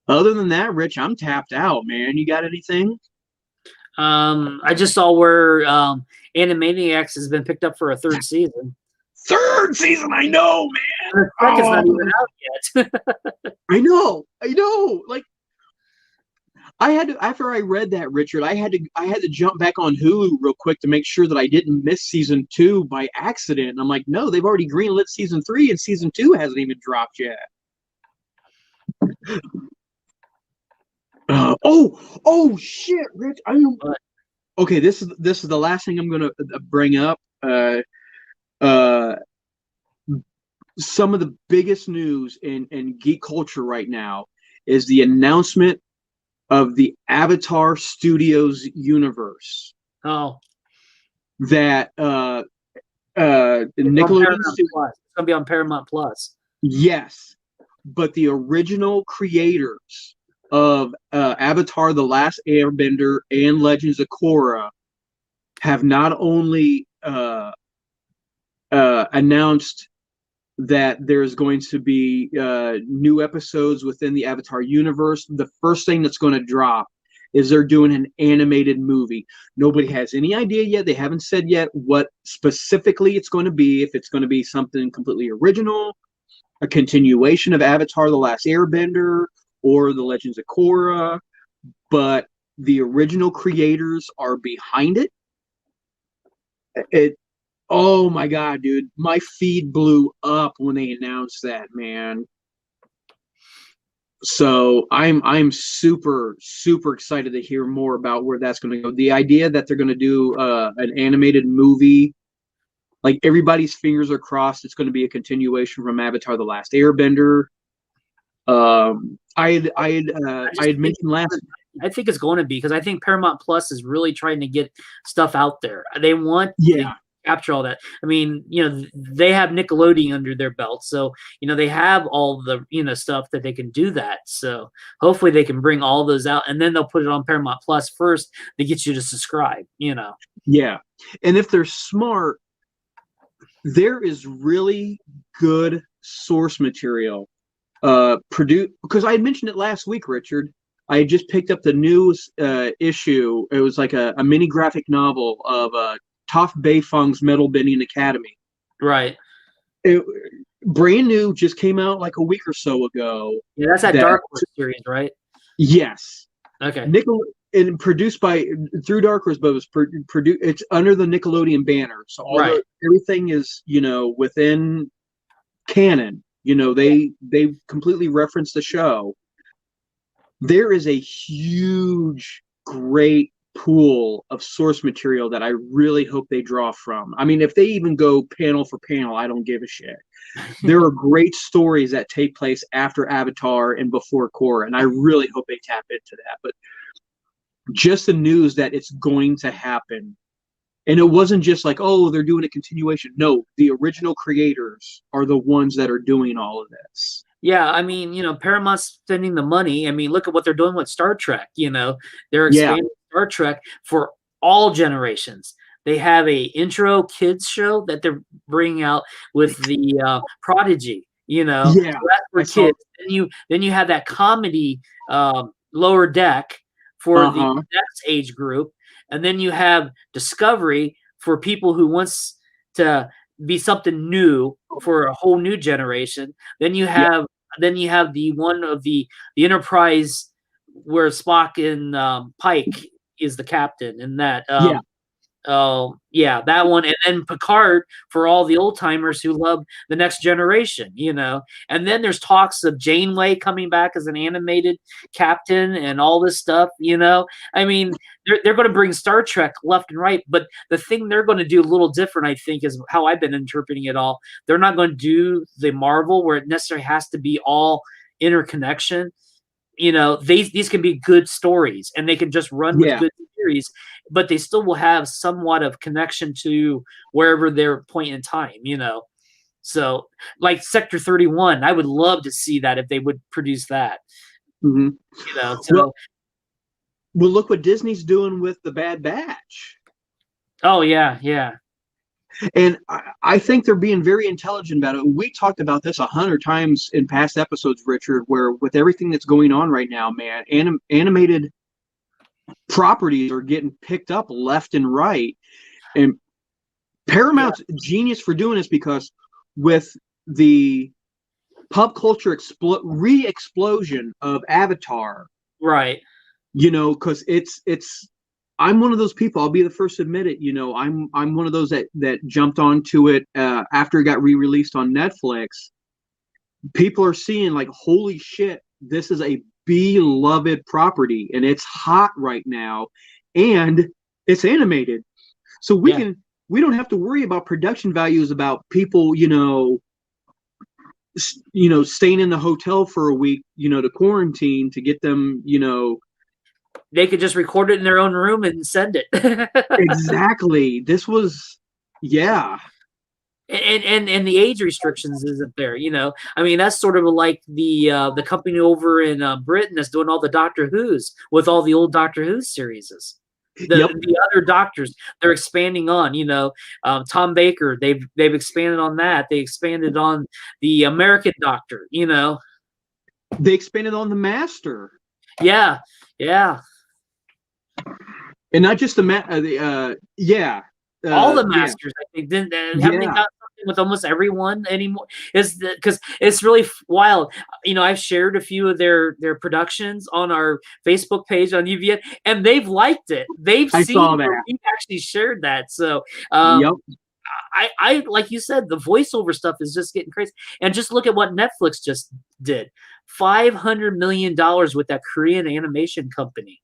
Other than that, Rich, I'm tapped out, man. You got anything? I just saw where Animaniacs has been picked up for a 3rd season. 3rd season, I know, man. The 2nd's not even out yet. I know. Like, I had to, after I read that, Richard, I had to jump back on Hulu real quick to make sure that I didn't miss season 2 by accident. And I'm like, no, they've already greenlit season 3, and season 2 hasn't even dropped yet. Oh shit, Rich! Okay, this is the last thing I'm gonna bring up. Some of the biggest news in geek culture right now is the announcement of the Avatar Studios universe. Oh, that Nickelodeon. It's gonna be on Paramount Plus. Yes, but the original creators of Avatar: The Last Airbender and Legends of Korra have not only announced that there's going to be new episodes within the Avatar universe. The first thing that's going to drop is they're doing an animated movie. Nobody has any idea yet. They haven't said yet what specifically it's going to be, if it's going to be something completely original, a continuation of Avatar: The Last Airbender, or the Legends of Korra, but the original creators are behind it. Oh my god, dude. My feed blew up when they announced that, man. So I'm super, super excited to hear more about where that's going to go. The idea that they're going to do an animated movie, like everybody's fingers are crossed, it's going to be a continuation from Avatar: The Last Airbender. I had mentioned last. I think it's going to be, because I think Paramount Plus is really trying to get stuff out there. They want capture all that. I mean, they have Nickelodeon under their belt, so they have all the stuff that they can do that. So hopefully they can bring all those out, and then they'll put it on Paramount Plus first to get you to subscribe. Yeah, and if they're smart, there is really good source material produced, because I had mentioned it last week, Richard. I had just picked up the newest issue. It was like a mini graphic novel of Toph Beifong's Metal Bending Academy. Right. Brand new, just came out like a week or so ago. Yeah, that's that Dark Horse series, right? Yes. Okay. And produced through Dark Horse, but it was produced. It's under the Nickelodeon banner, so everything is within canon. They completely reference the show. There is a huge, great pool of source material that I really hope they draw from. I mean, if they even go panel for panel, I don't give a shit. There are great stories that take place after Avatar and before Korra, and I really hope they tap into that. But just the news that it's going to happen, and it wasn't just like, oh, they're doing a continuation. No, the original creators are the ones that are doing all of this. Yeah, I mean, Paramount's spending the money. I mean, look at what they're doing with Star Trek. They're expanding Star Trek for all generations. They have a intro kids show that they're bringing out with the Prodigy. So that's for kids. Then you have that comedy Lower Deck for the next age group, and then you have Discovery for people who wants to be something new for a whole new generation. Then you have the one of the Enterprise where Spock and Pike is the captain, and that that one, and then Picard for all the old timers who love the Next Generation, and then there's talks of Janeway coming back as an animated captain and all this stuff. I mean, they're going to bring Star Trek left and right, but the thing they're going to do a little different, I think, is how I've been interpreting it all. They're not going to do the Marvel where it necessarily has to be all interconnection. These can be good stories, and they can just run with good series, but they still will have somewhat of connection to wherever their point in time. So like Sector 31, I would love to see that if they would produce that. Well, look what Disney's doing with the Bad Batch. Oh yeah. And I think they're being very intelligent about it. We talked about this 100 times in past episodes, Richard, where with everything that's going on right now, man, animated properties are getting picked up left and right. And Paramount's genius for doing this, because with the pop culture re-explosion of Avatar, right? Because it's I'm one of those people. I'll be the first to admit it. I'm one of those that jumped onto it after it got re-released on Netflix. People are seeing like, holy shit, this is a beloved property, and it's hot right now, and it's animated, so we don't have to worry about production values, about people staying in the hotel for a week to quarantine to get them they could just record it in their own room and send it. Exactly. This was, And the age restrictions isn't there, I mean, that's sort of like the company over in Britain that's doing all the Doctor Who's with all the old Doctor Who series. The other doctors they're expanding on, Tom Baker, they've expanded on that. They expanded on the American Doctor, They expanded on the Master. Yeah. And not just all the Masters. I think haven't they got something with almost everyone anymore? Because it's really wild. I've shared a few of their productions on our Facebook page on UVN, and they've liked it. I saw that. We actually shared that. So I like you said, the voiceover stuff is just getting crazy. And just look at what Netflix just did. $500 million with that Korean animation company.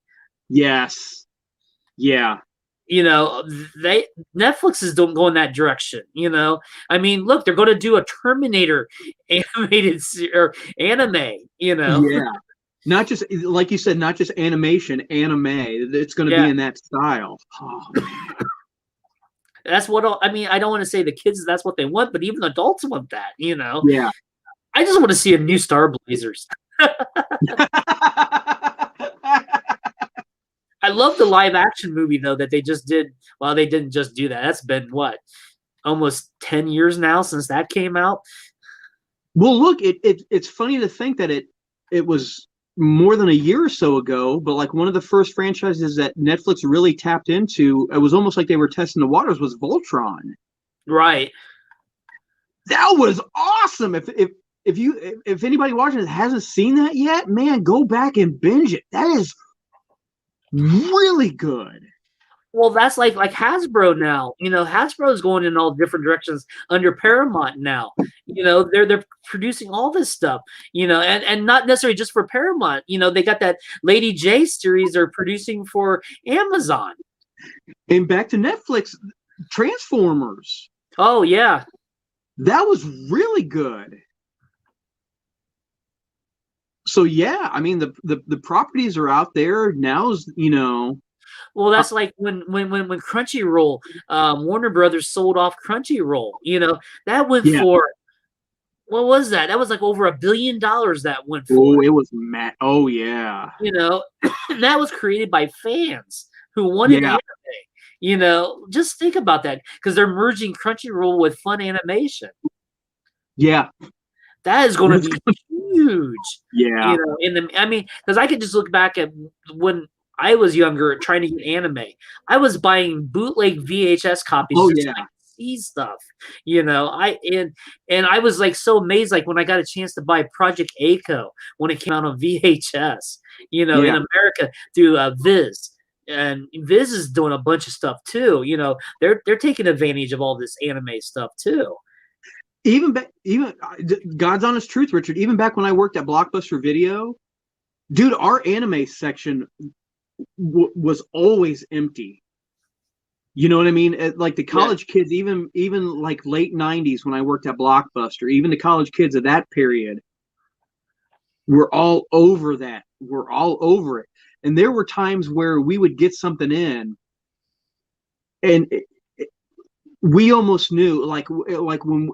Yes. Yeah. Netflix is going that direction. I mean, look, they're going to do a Terminator animated or anime. Yeah. Not just, like you said, not just animation, anime. It's going to be in that style. Oh, man. That's what I mean. I don't want to say the kids that's what they want, but even adults want that. Yeah. I just want to see a new Star Blazers. I love the live action movie though that they just did. Well, they didn't just do that. That's been what, almost 10 years now since that came out. Well, look, it's funny to think that it was more than a year or so ago, but like one of the first franchises that Netflix really tapped into, it was almost like they were testing the waters, was Voltron. Right. That was awesome. If anybody watching it hasn't seen that yet, man, go back and binge it. That is really good. Well, that's like Hasbro now. Hasbro is going in all different directions under Paramount now. They're producing all this stuff. And not necessarily just for Paramount. They got that Lady J series they're producing for Amazon. And back to Netflix, Transformers. Oh yeah, that was really good. So yeah, I mean the properties are out there. Now's Well, that's like when Crunchyroll, Warner Brothers sold off Crunchyroll. That went for, what was that? That was like over $1 billion that went for. Oh, it was mad. Oh yeah. That was created by fans who wanted anime. Just think about that, because they're merging Crunchyroll with Fun Animation. Yeah. That is going to be huge. Yeah. Because I could just look back at when I was younger trying to get anime. I was buying bootleg VHS copies just to see stuff. I was like so amazed, like when I got a chance to buy Project A-ko when it came out on VHS, in America through Viz. And Viz is doing a bunch of stuff too. They're taking advantage of all this anime stuff too. Even God's honest truth, Richard, even back when I worked at Blockbuster Video, dude, our anime section was always empty. You know what I mean? Like the college kids, even like late 90s when I worked at Blockbuster, even the college kids of that period were all over that. We're all over it. And there were times where we would get something in and we almost knew, like when,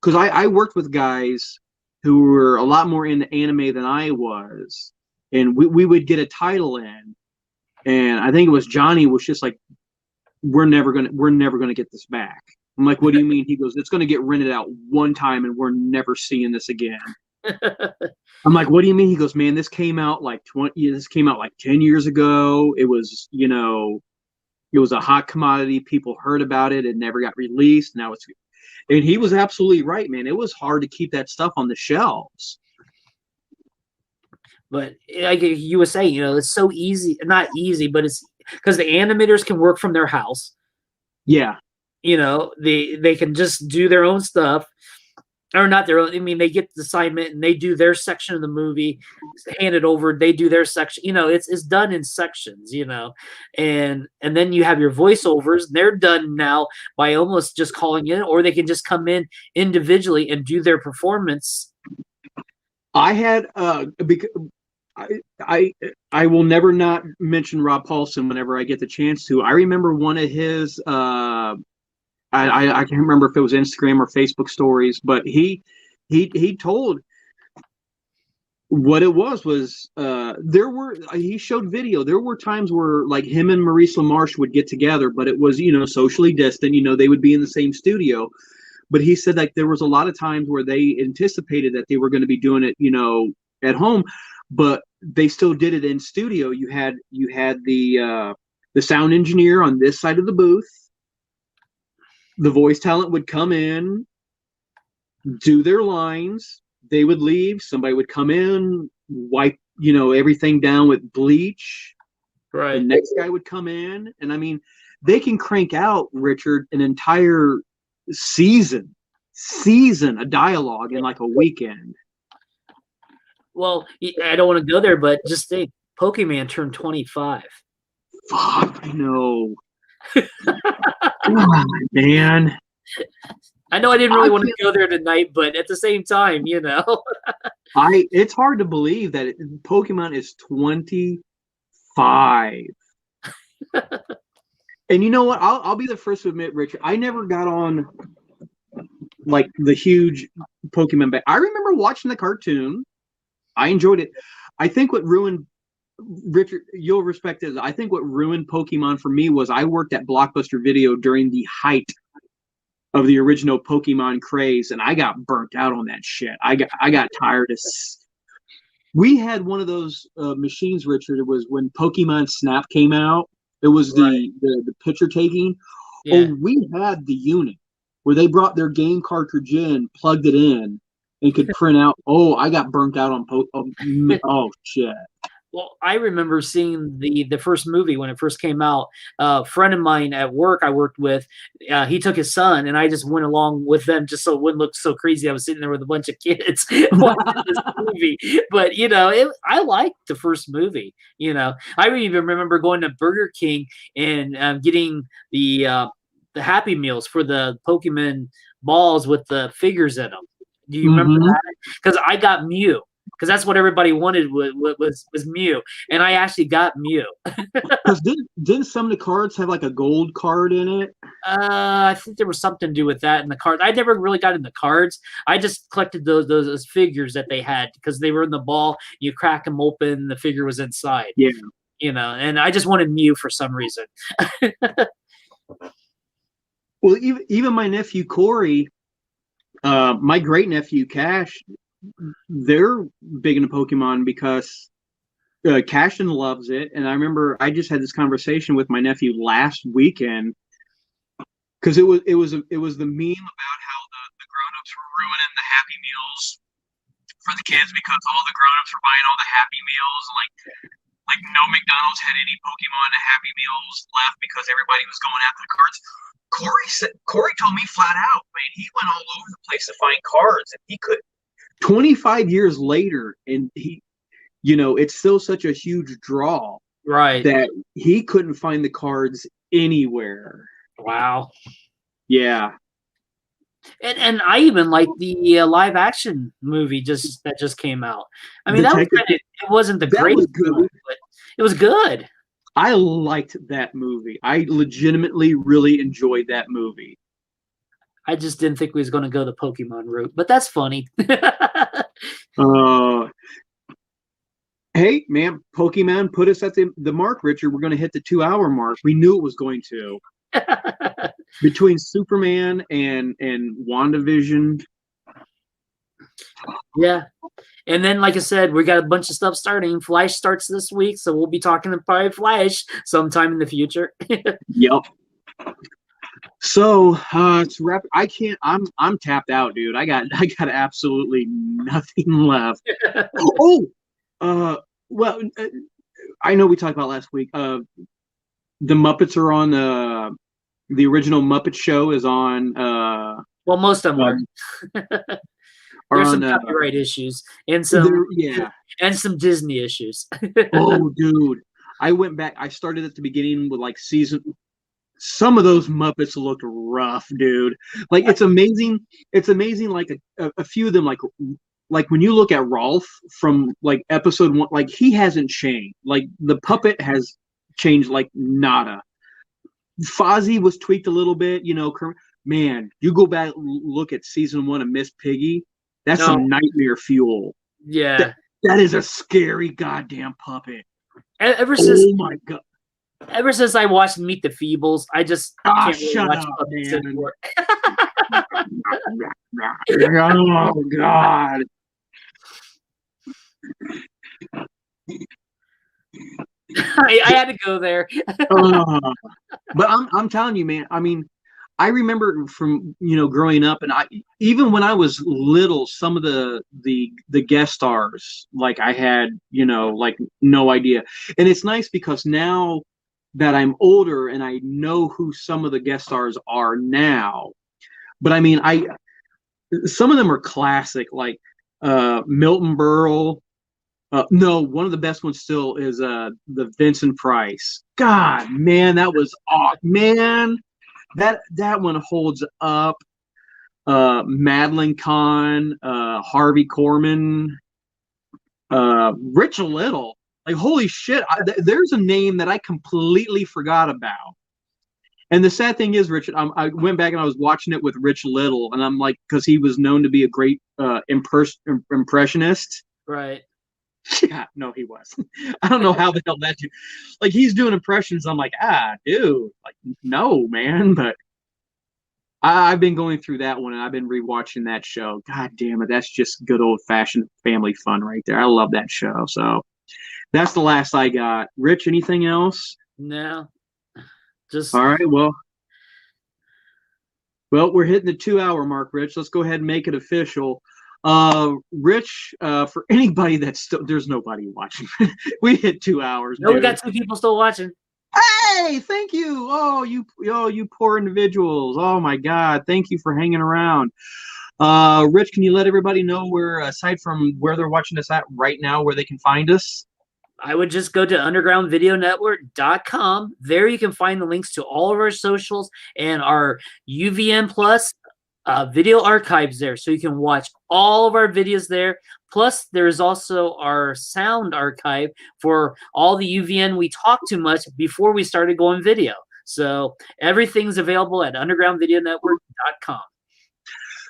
because I worked with guys who were a lot more into anime than I was, and we would get a title in, and I think it was Johnny was just like, we're never gonna get this back. I'm like, what do you mean? He goes, it's gonna get rented out one time and we're never seeing this again. I'm like, what do you mean? He goes, man, this came out like 10 years ago. It was, it was a hot commodity. People heard about it. It never got released. Now it's, and he was absolutely right, man. It was hard to keep that stuff on the shelves. But like you were saying, it's so easy, not easy, but it's because the animators can work from their house. Yeah. They can just do their own stuff. Or not their own. I mean, they get the assignment and they do their section of the movie, hand it over. They do their section. It's done in sections. And then you have your voiceovers. They're done now by almost just calling in, or they can just come in individually and do their performance. I had I will never not mention Rob Paulson whenever I get the chance to. I remember one of his I can't remember if it was Instagram or Facebook stories, but he told what it was he showed video. There were times where like him and Maurice LaMarche would get together, but it was, socially distant, they would be in the same studio. But he said like there was a lot of times where they anticipated that they were going to be doing it, at home, but they still did it in studio. You had the sound engineer on this side of the booth. The voice talent would come in, do their lines. They would leave. Somebody would come in, wipe, everything down with bleach. Right. The next guy would come in. And I mean, they can crank out, Richard, an entire season of dialogue in like a weekend. Well, I don't want to go there, but just think, Pokemon turned 25. Fuck, I know. Oh, man. I know I didn't really want to go there tonight, but at the same time, it's hard to believe that Pokemon is 25. And you know what? I'll be the first to admit, Richard, I never got on like the huge Pokemon. But I remember watching the cartoon. I enjoyed it. I think what ruined Richard, you'll respect this. I think what ruined Pokemon for me was I worked at Blockbuster Video during the height of the original Pokemon craze, and I got burnt out on that shit. I got tired of. We had one of those machines, Richard. It was when Pokemon Snap came out. It was the picture taking. Yeah. Oh, we had the unit where they brought their game cartridge in, plugged it in, and could print out. Oh, I got burnt out on oh shit. Well, I remember seeing the first movie when it first came out. A friend of mine at work I worked with, he took his son, and I just went along with them just so it wouldn't look so crazy. I was sitting there with a bunch of kids watching this movie. But, you know, I liked the first movie. You know, I even remember going to Burger King and getting the Happy Meals for the Pokemon balls with the figures in them. Do you remember that? Because I got Mew. Because that's what everybody wanted was Mew, and I actually got Mew. Because didn't some of the cards have like a gold card in it? I think there was something to do with that in the cards. I never really got into cards. I just collected those figures that they had because they were in the ball. You crack them open, the figure was inside. Yeah, you know, and I just wanted Mew for some reason. Well, even my nephew Corey, my great nephew Cash. They're big into Pokemon because Cashin loves it, and I remember I just had this conversation with my nephew last weekend because it was the meme about how the grown-ups were ruining the Happy Meals for the kids because all the grown-ups were buying all the Happy Meals, like no McDonald's had any Pokemon Happy Meals left because everybody was going after the cards. Corey told me flat out, man, he went all over the place to find cards, and he could. 25 years later, and he, you know, it's still such a huge draw, right? That he couldn't find the cards anywhere. Wow. Yeah. And I even like the live action movie that just came out. I mean, it wasn't the greatest movie, but it was good. I liked that movie. I legitimately really enjoyed that movie. I just didn't think we was going to go the Pokemon route, but that's funny. Hey, man, Pokemon put us at the mark, Richard. We're going to hit the 2-hour mark. We knew it was going to. Between Superman and WandaVision. Yeah. And then, like I said, we got a bunch of stuff starting. Flash starts this week, so we'll be talking about Flash sometime in the future. Yep. So to wrap, I'm tapped out, dude. I got absolutely nothing left. Well, I know we talked about last week. The Muppets are on the original Muppet Show is on. Well, most of them are. There's some copyright issues and some and some Disney issues. Oh, dude, I went back. I started at the beginning with like season. Some of those Muppets looked rough, dude. Like it's amazing. It's amazing. Like a few of them, like when you look at Rolf from like episode 1, like he hasn't changed. Like the puppet has changed like nada. Fozzie was tweaked a little bit, you know. Man, you go back look at season 1 of Miss Piggy. That's some nightmare fuel. Yeah, that is a scary goddamn puppet. Ever since, oh my god. Ever since I watched Meet the Feebles, I just can't really watch puppets anymore. Oh God! I had to go there. But I'm telling you, man. I mean, I remember from growing up, and even when I was little, some of the guest stars, like I had like no idea. And it's nice because now that I'm older and I know who some of the guest stars are now. But I mean, some of them are classic, like Milton Berle. No, one of the best ones still is the Vincent Price. God, man, that was man. That one holds up. Madeline Kahn, Harvey Korman, Rich Little. Like, holy shit! There's a name that I completely forgot about. And the sad thing is, Richard, I went back and I was watching it with Rich Little, and I'm like, because he was known to be a great impressionist. Right. Yeah, no, he wasn't. I don't know how the hell that like he's doing impressions. I'm like, dude, like, no, man. But I've been going through that one, and I've been rewatching that show. God damn it, that's just good old fashioned family fun right there. I love that show. So that's the last I got. Rich, anything else? No. Just all right. Well, we're hitting the 2-hour mark, Rich. Let's go ahead and make it official. Rich, for anybody that's still, there's nobody watching. We hit 2 hours. No, we got 2 people still watching. Hey, thank you. Oh, you poor individuals. Oh my God. Thank you for hanging around. Rich, can you let everybody know where, aside from where they're watching us at right now, where they can find us? I would just go to undergroundvideonetwork.com. There you can find the links to all of our socials and our UVN Plus video archives there. So you can watch all of our videos there. Plus, there's also our sound archive for all the UVN we talked too much before we started going video. So everything's available at undergroundvideonetwork.com.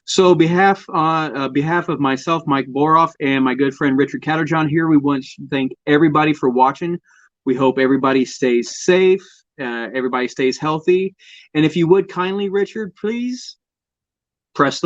So behalf of myself, Mike Boroff, and my good friend Richard Catterjohn here, we want to thank everybody for watching. We hope everybody stays safe, everybody stays healthy. And if you would kindly, Richard, please press the button.